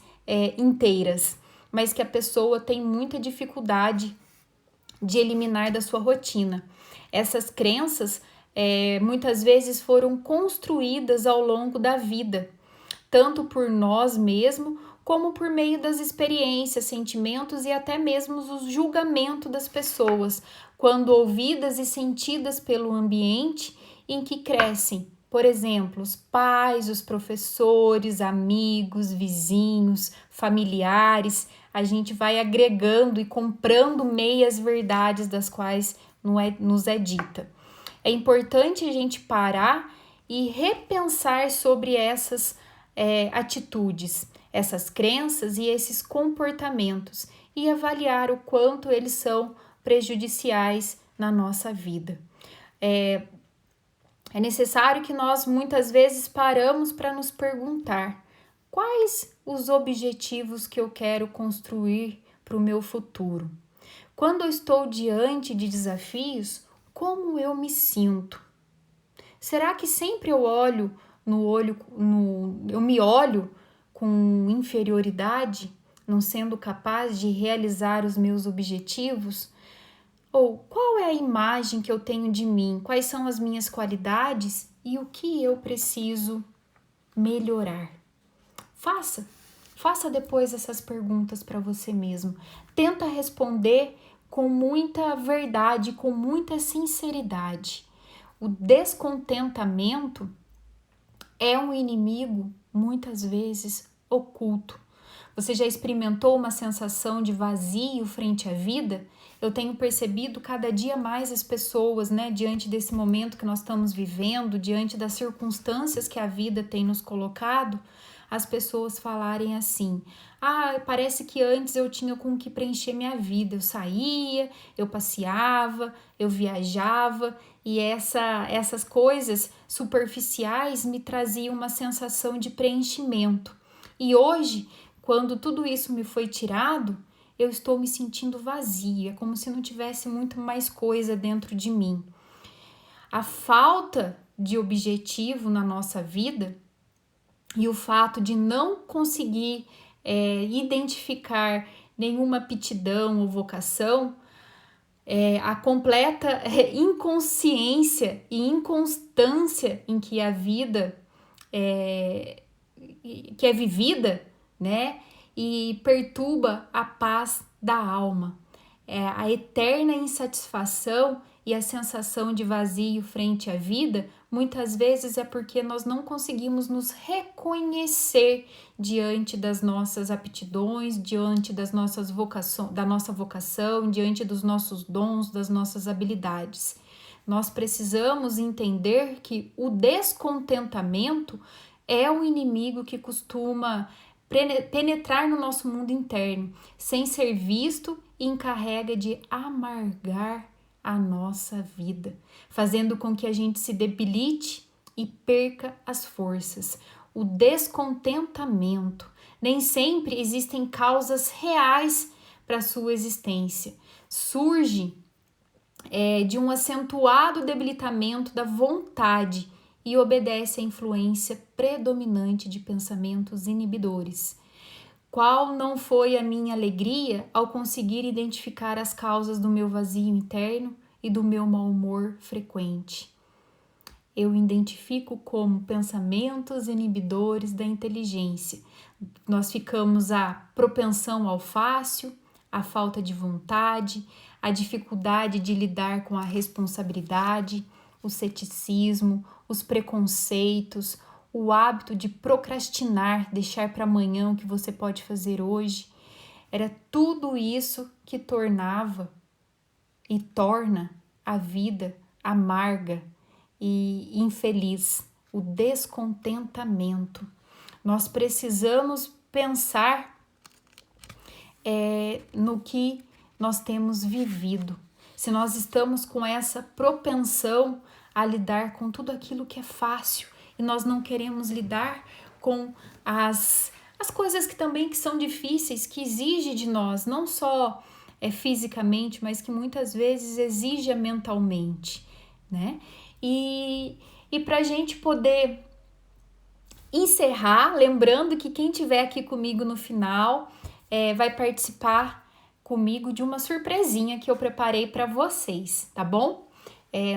inteiras, mas que a pessoa tem muita dificuldade de eliminar da sua rotina. Essas crenças muitas vezes foram construídas ao longo da vida, tanto por nós mesmos, como por meio das experiências, sentimentos e até mesmo o julgamento das pessoas, quando ouvidas e sentidas pelo ambiente em que crescem. Por exemplo, os pais, os professores, amigos, vizinhos, familiares, a gente vai agregando e comprando meias verdades das quais nos é dita. É importante a gente parar e repensar sobre essas atitudes, essas crenças e esses comportamentos e avaliar o quanto eles são prejudiciais na nossa vida. É necessário que nós muitas vezes paramos para nos perguntar quais os objetivos que eu quero construir para o meu futuro. Quando eu estou diante de desafios, como eu me sinto? Será que sempre eu me olho com inferioridade, não sendo capaz de realizar os meus objetivos? Ou qual é a imagem que eu tenho de mim? Quais são as minhas qualidades e o que eu preciso melhorar? Faça depois essas perguntas para você mesmo. Tenta responder com muita verdade, com muita sinceridade. O descontentamento é um inimigo, muitas vezes, oculto. Você já experimentou uma sensação de vazio frente à vida? Eu tenho percebido cada dia mais as pessoas, diante desse momento que nós estamos vivendo, diante das circunstâncias que a vida tem nos colocado, as pessoas falarem assim: parece que antes eu tinha com que preencher minha vida. Eu saía, eu passeava, eu viajava e essas coisas superficiais me traziam uma sensação de preenchimento. E hoje, quando tudo isso me foi tirado, eu estou me sentindo vazia, como se não tivesse muito mais coisa dentro de mim. A falta de objetivo na nossa vida e o fato de não conseguir identificar nenhuma aptidão ou vocação, a completa inconsciência e inconstância em que a vida que é vivida, e perturba a paz da alma. A eterna insatisfação e a sensação de vazio frente à vida, muitas vezes é porque nós não conseguimos nos reconhecer diante das nossas aptidões, diante da nossa vocação, diante dos nossos dons, das nossas habilidades. Nós precisamos entender que o descontentamento é um inimigo que costuma penetrar no nosso mundo interno, sem ser visto, e encarrega de amargar a nossa vida, fazendo com que a gente se debilite e perca as forças. O descontentamento. Nem sempre existem causas reais para sua existência. Surge de um acentuado debilitamento da vontade e obedece à influência predominante de pensamentos inibidores. Qual não foi a minha alegria ao conseguir identificar as causas do meu vazio interno e do meu mau humor frequente? eu identifico como pensamentos inibidores da inteligência. Nós ficamos a propensão ao fácil, a falta de vontade, a dificuldade de lidar com a responsabilidade, o ceticismo, os preconceitos, o hábito de procrastinar, deixar para amanhã o que você pode fazer hoje. Era tudo isso que tornava e torna a vida amarga e infeliz, o descontentamento. Nós precisamos pensar no que nós temos vivido. Se nós estamos com essa propensão a lidar com tudo aquilo que é fácil e nós não queremos lidar com as coisas que também que são difíceis, que exigem de nós, não só fisicamente, mas que muitas vezes exige mentalmente, né? E para a gente poder encerrar, lembrando que quem estiver aqui comigo no final vai participar comigo de uma surpresinha que eu preparei para vocês, tá bom?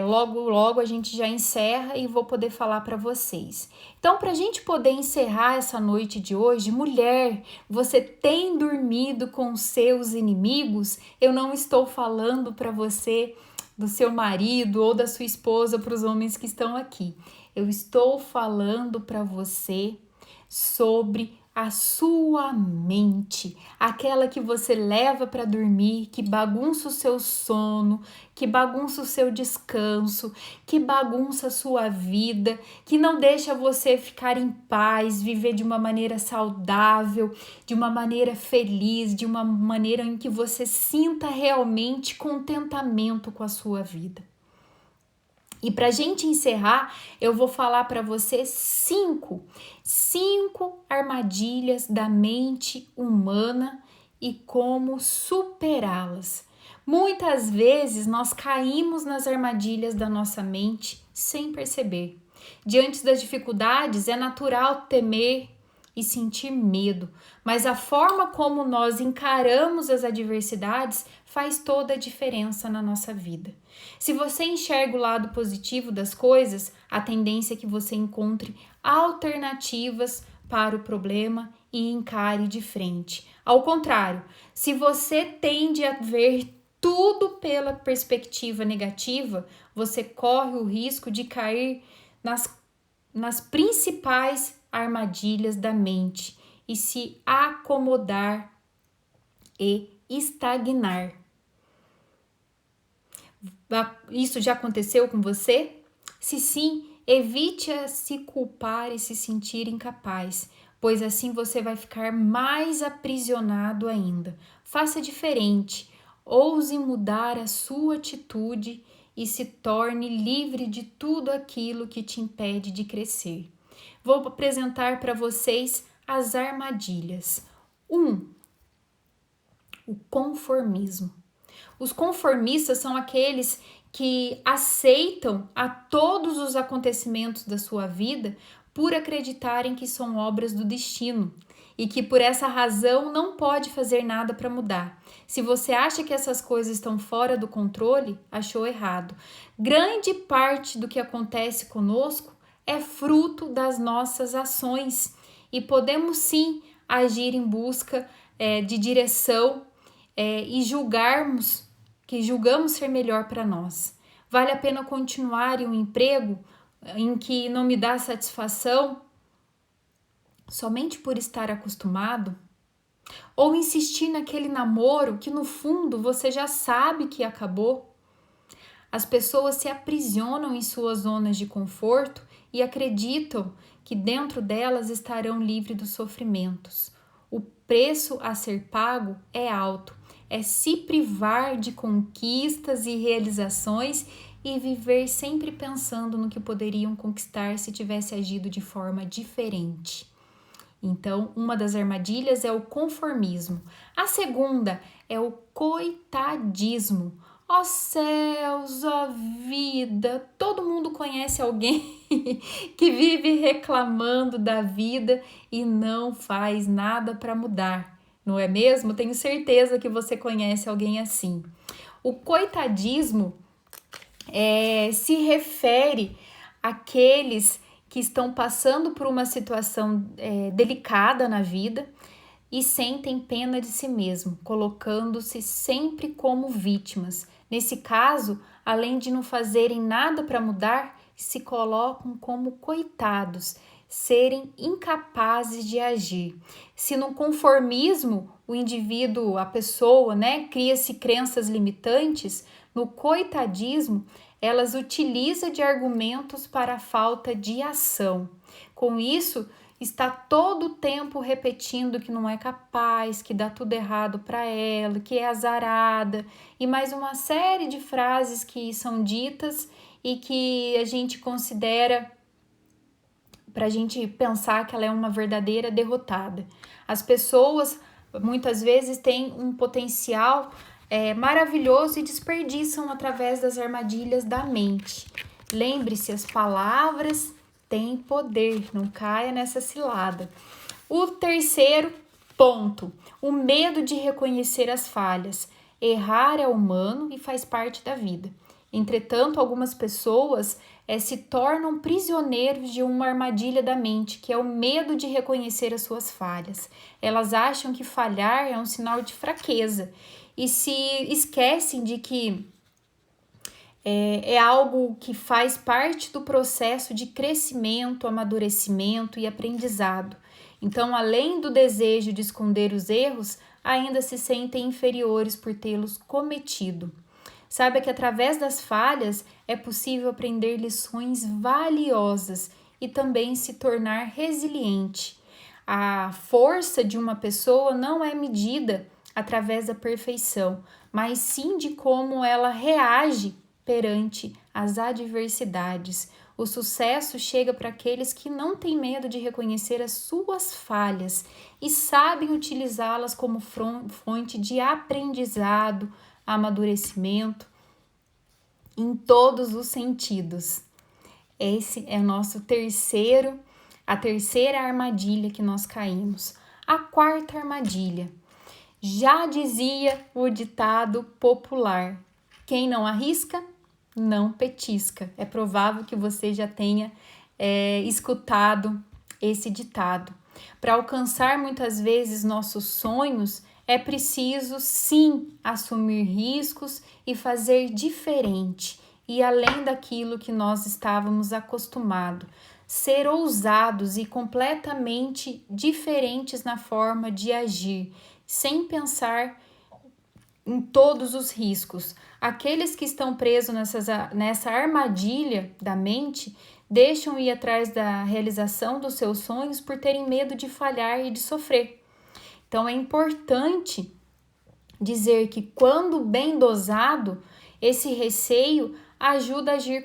Logo a gente já encerra e vou poder falar para vocês. Então, para a gente poder encerrar essa noite de hoje, mulher, você tem dormido com seus inimigos? Eu não estou falando para você do seu marido ou da sua esposa, para os homens que estão aqui. Eu estou falando para você sobre a sua mente, aquela que você leva para dormir, que bagunça o seu sono, que bagunça o seu descanso, que bagunça a sua vida, que não deixa você ficar em paz, viver de uma maneira saudável, de uma maneira feliz, de uma maneira em que você sinta realmente contentamento com a sua vida. E para a gente encerrar, eu vou falar para você cinco armadilhas da mente humana e como superá-las. Muitas vezes nós caímos nas armadilhas da nossa mente sem perceber. Diante das dificuldades, é natural temer e sentir medo, mas a forma como nós encaramos as adversidades faz toda a diferença na nossa vida. Se você enxerga o lado positivo das coisas, a tendência é que você encontre alternativas para o problema e encare de frente. Ao contrário, se você tende a ver tudo pela perspectiva negativa, você corre o risco de cair nas principais armadilhas da mente e se acomodar e estagnar. Isso já aconteceu com você? Se sim, evite se culpar e se sentir incapaz, pois assim você vai ficar mais aprisionado ainda. Faça diferente, ouse mudar a sua atitude e se torne livre de tudo aquilo que te impede de crescer. Vou apresentar para vocês as armadilhas. 1. O conformismo. Os conformistas são aqueles que aceitam a todos os acontecimentos da sua vida por acreditarem que são obras do destino e que por essa razão não pode fazer nada para mudar. Se você acha que essas coisas estão fora do controle, achou errado. Grande parte do que acontece conosco é fruto das nossas ações e podemos sim agir em busca de direção e julgamos ser melhor para nós. Vale a pena continuar em um emprego em que não me dá satisfação somente por estar acostumado? Ou insistir naquele namoro que no fundo você já sabe que acabou? As pessoas se aprisionam em suas zonas de conforto e acreditam que dentro delas estarão livres dos sofrimentos. O preço a ser pago é alto. É se privar de conquistas e realizações e viver sempre pensando no que poderiam conquistar se tivesse agido de forma diferente. Então, uma das armadilhas é o conformismo. A segunda é o coitadismo. Ó céus, ó vida, todo mundo conhece alguém que vive reclamando da vida e não faz nada para mudar. Não é mesmo? Tenho certeza que você conhece alguém assim. O coitadismo se refere aqueles que estão passando por uma situação delicada na vida e sentem pena de si mesmo, colocando-se sempre como vítimas. Nesse caso, além de não fazerem nada para mudar, se colocam como coitados, serem incapazes de agir. Se no conformismo o indivíduo, a pessoa, cria-se crenças limitantes, no coitadismo elas utilizam de argumentos para a falta de ação. Com isso, está todo o tempo repetindo que não é capaz, que dá tudo errado para ela, que é azarada, e mais uma série de frases que são ditas e que a gente considera para a gente pensar que ela é uma verdadeira derrotada. As pessoas muitas vezes têm um potencial maravilhoso e desperdiçam através das armadilhas da mente. Lembre-se, as palavras têm poder, não caia nessa cilada. O terceiro ponto, o medo de reconhecer as falhas. Errar é humano e faz parte da vida. Entretanto, algumas pessoas se tornam prisioneiros de uma armadilha da mente, que é o medo de reconhecer as suas falhas. Elas acham que falhar é um sinal de fraqueza e se esquecem de que é algo que faz parte do processo de crescimento, amadurecimento e aprendizado. Então, além do desejo de esconder os erros, ainda se sentem inferiores por tê-los cometido. Saiba que através das falhas é possível aprender lições valiosas e também se tornar resiliente. A força de uma pessoa não é medida através da perfeição, mas sim de como ela reage perante as adversidades. O sucesso chega para aqueles que não têm medo de reconhecer as suas falhas e sabem utilizá-las como fonte de aprendizado, amadurecimento em todos os sentidos. Esse é o nosso a terceira armadilha que nós caímos. A quarta armadilha. Já dizia o ditado popular: quem não arrisca, não petisca. É provável que você já tenha escutado esse ditado. Para alcançar muitas vezes nossos sonhos, é preciso sim assumir riscos e fazer diferente e além daquilo que nós estávamos acostumados. Ser ousados e completamente diferentes na forma de agir, sem pensar em todos os riscos. Aqueles que estão presos nessa armadilha da mente deixam ir atrás da realização dos seus sonhos por terem medo de falhar e de sofrer. Então é importante dizer que quando bem dosado, esse receio ajuda a agir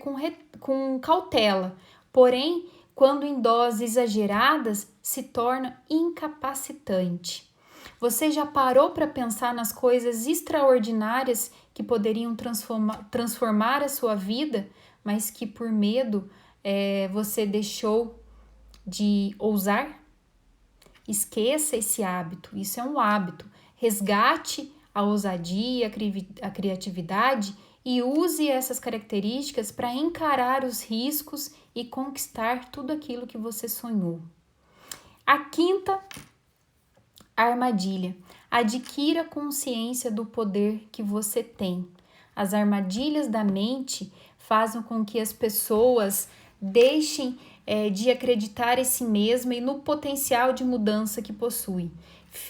com cautela, porém, quando em doses exageradas, se torna incapacitante. Você já parou para pensar nas coisas extraordinárias que poderiam transformar a sua vida, mas que por medo você deixou de ousar? Esqueça esse hábito, isso é um hábito. Resgate a ousadia, a criatividade e use essas características para encarar os riscos e conquistar tudo aquilo que você sonhou. A quinta armadilha. Adquira consciência do poder que você tem. As armadilhas da mente fazem com que as pessoas deixem de acreditar em si mesma e no potencial de mudança que possui.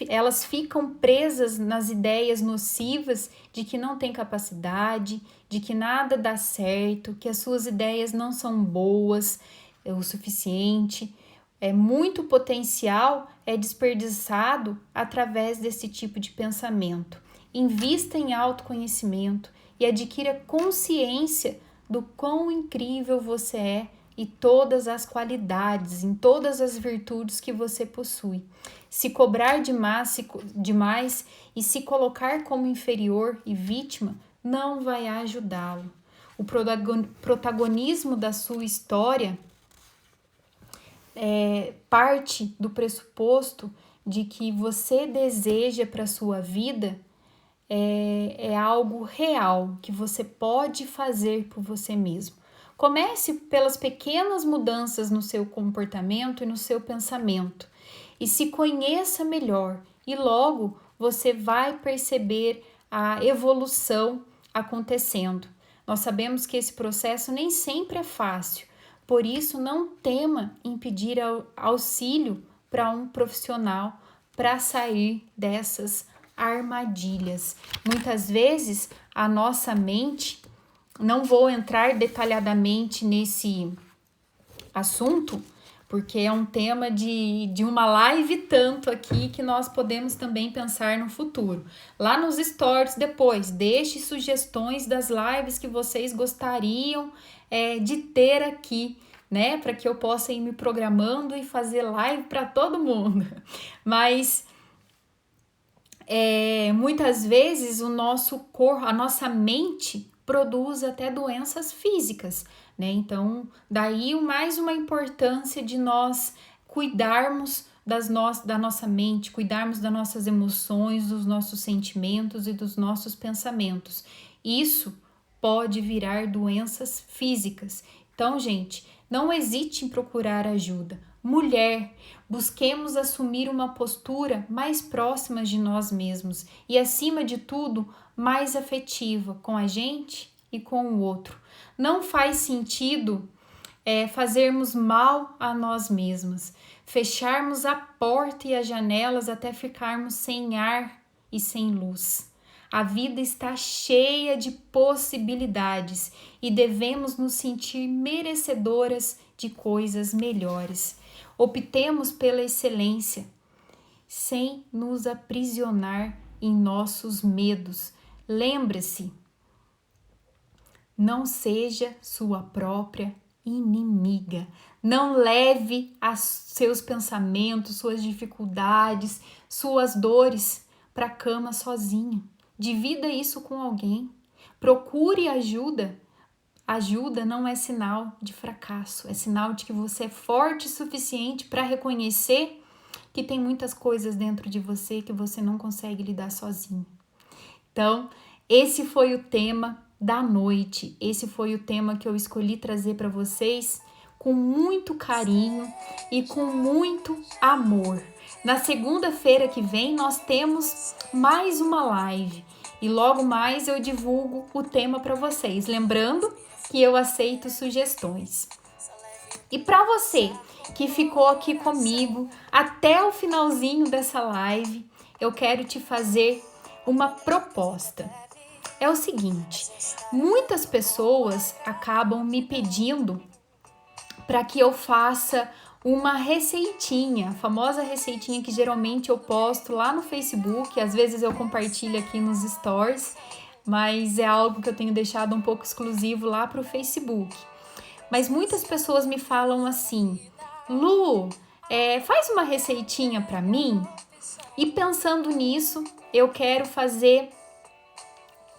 Elas ficam presas nas ideias nocivas de que não tem capacidade, de que nada dá certo, que as suas ideias não são boas o suficiente. Muito potencial é desperdiçado através desse tipo de pensamento. Invista em autoconhecimento e adquira consciência do quão incrível você é e todas as qualidades, em todas as virtudes que você possui. Se cobrar demais e se colocar como inferior e vítima não vai ajudá-lo. O protagonismo da sua história parte do pressuposto de que você deseja para a sua vida é algo real, que você pode fazer por você mesmo. Comece pelas pequenas mudanças no seu comportamento e no seu pensamento. E se conheça melhor. E logo você vai perceber a evolução acontecendo. Nós sabemos que esse processo nem sempre é fácil. Por isso, não tema em pedir auxílio para um profissional para sair dessas armadilhas. Muitas vezes, a nossa mente, não vou entrar detalhadamente nesse assunto, porque é um tema de uma live tanto aqui que nós podemos também pensar no futuro. Lá nos stories depois, deixe sugestões das lives que vocês gostariam de ter aqui, né? Para que eu possa ir me programando e fazer live para todo mundo. Mas muitas vezes o nosso corpo, a nossa mente produz até doenças físicas, né? Então, daí mais uma importância de nós cuidarmos da nossa mente, cuidarmos das nossas emoções, dos nossos sentimentos e dos nossos pensamentos. Isso pode virar doenças físicas. Então, gente, não hesite em procurar ajuda. Mulher, busquemos assumir uma postura mais próxima de nós mesmos e, acima de tudo, mais afetiva com a gente e com o outro. Não faz sentido fazermos mal a nós mesmas, fecharmos a porta e as janelas até ficarmos sem ar e sem luz. A vida está cheia de possibilidades e devemos nos sentir merecedoras de coisas melhores. Optemos pela excelência, sem nos aprisionar em nossos medos. Lembre-se, não seja sua própria inimiga. Não leve seus pensamentos, suas dificuldades, suas dores para a cama sozinho. Divida isso com alguém. Procure ajuda. Ajuda não é sinal de fracasso, é sinal de que você é forte o suficiente para reconhecer que tem muitas coisas dentro de você que você não consegue lidar sozinho. Então, esse foi o tema da noite. Esse foi o tema que eu escolhi trazer para vocês com muito carinho e com muito amor. Na segunda-feira que vem, nós temos mais uma live e logo mais eu divulgo o tema para vocês. Lembrando que eu aceito sugestões. E para você que ficou aqui comigo até o finalzinho dessa live, eu quero te fazer uma proposta. É o seguinte, muitas pessoas acabam me pedindo para que eu faça uma receitinha, a famosa receitinha que geralmente eu posto lá no Facebook, às vezes eu compartilho aqui nos stories, mas é algo que eu tenho deixado um pouco exclusivo lá para o Facebook. Mas muitas pessoas me falam assim, Lu, faz uma receitinha para mim? E pensando nisso, eu quero fazer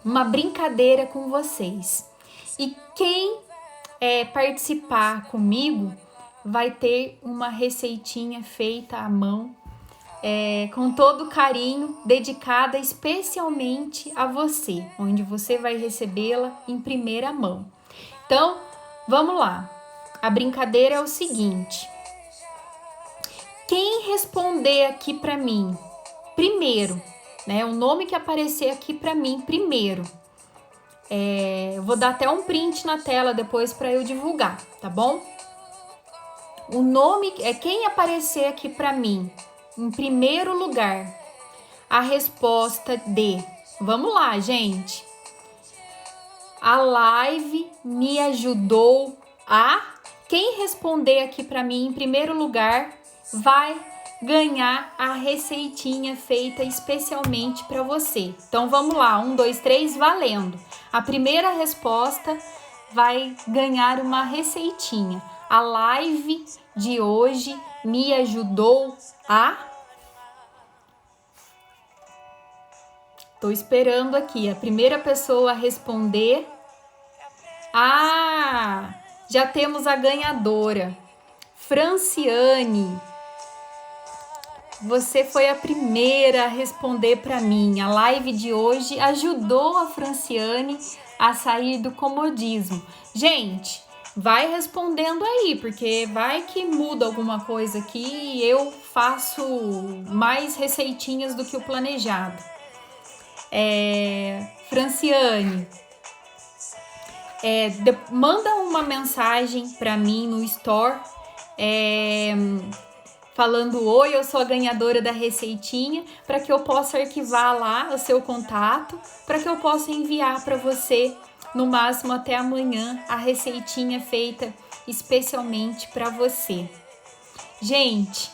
uma brincadeira com vocês. E quem participar comigo vai ter uma receitinha feita à mão, com todo carinho, dedicada especialmente a você, onde você vai recebê-la em primeira mão. Então, vamos lá. A brincadeira é o seguinte. Quem responder aqui para mim, primeiro, né, o nome que aparecer aqui para mim primeiro, eu vou dar até um print na tela depois para eu divulgar, tá bom? O nome é quem aparecer aqui para mim em primeiro lugar. A resposta vamos lá, gente. A live me ajudou a. Quem responder aqui para mim em primeiro lugar vai ganhar a receitinha feita especialmente para você. Então vamos lá, 1, 2, 3, valendo. A primeira resposta vai ganhar uma receitinha. A live de hoje me ajudou a... Tô esperando aqui a primeira pessoa a responder. Ah, já temos a ganhadora. Franciane, você foi a primeira a responder para mim. A live de hoje ajudou a Franciane a sair do comodismo. Gente, vai respondendo aí, porque vai que muda alguma coisa aqui e eu faço mais receitinhas do que o planejado. Franciane, manda uma mensagem para mim no Store, falando: oi, eu sou a ganhadora da receitinha, para que eu possa arquivar lá o seu contato, para que eu possa enviar para você, no máximo até amanhã, a receitinha feita especialmente para você. Gente,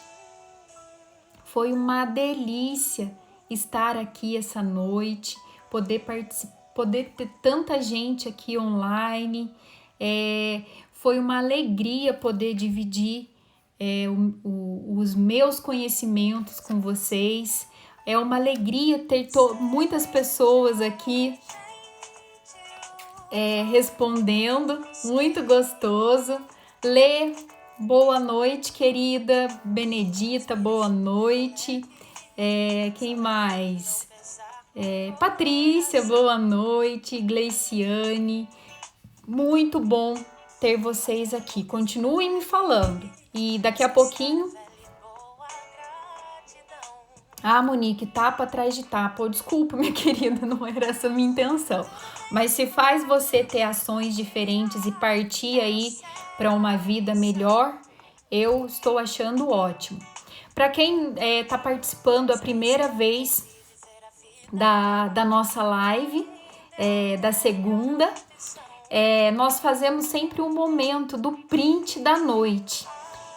foi uma delícia estar aqui essa noite, poder ter tanta gente aqui online. Foi uma alegria poder dividir os meus conhecimentos com vocês. É uma alegria ter muitas pessoas aqui respondendo, muito gostoso. Lê, boa noite, querida. Benedita, boa noite. Quem mais? Patrícia, boa noite. Gleiciane, muito bom ter vocês aqui. Continuem me falando. E daqui a pouquinho... Monique, tapa atrás de tapa. Desculpa, minha querida, não era essa a minha intenção. Mas se faz você ter ações diferentes e partir aí para uma vida melhor, eu estou achando ótimo. Para quem está participando a primeira vez da nossa live, da segunda, nós fazemos sempre um momento do print da noite.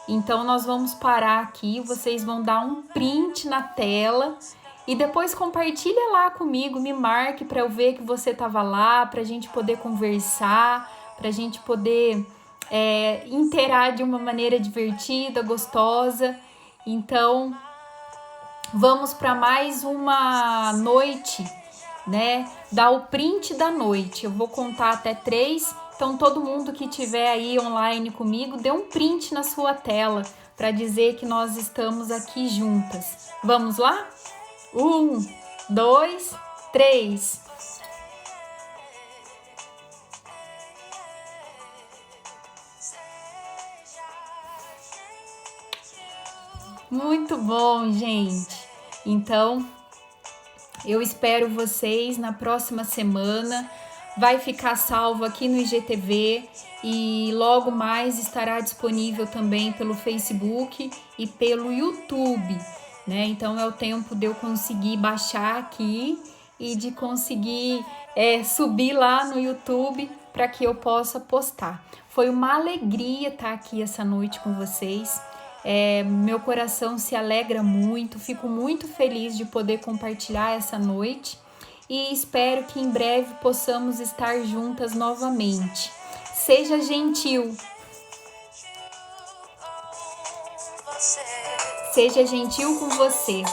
Então, nós vamos parar aqui, vocês vão dar um print na tela e depois compartilha lá comigo, me marque para eu ver que você estava lá, para a gente poder conversar, para a gente poder interar de uma maneira divertida, gostosa. Então, vamos para mais uma noite, né? Dá o print da noite. Eu vou contar até 3. Então, todo mundo que estiver aí online comigo, dê um print na sua tela para dizer que nós estamos aqui juntas. Vamos lá? 1, 2, 3. Muito bom, gente. Então, eu espero vocês na próxima semana. Vai ficar salvo aqui no IGTV e logo mais estará disponível também pelo Facebook e pelo YouTube, né? Então é o tempo de eu conseguir baixar aqui e de conseguir subir lá no YouTube para que eu possa postar. Foi uma alegria estar aqui essa noite com vocês. Meu coração se alegra muito, fico muito feliz de poder compartilhar essa noite. E espero que em breve possamos estar juntas novamente. Seja gentil. Seja gentil com você.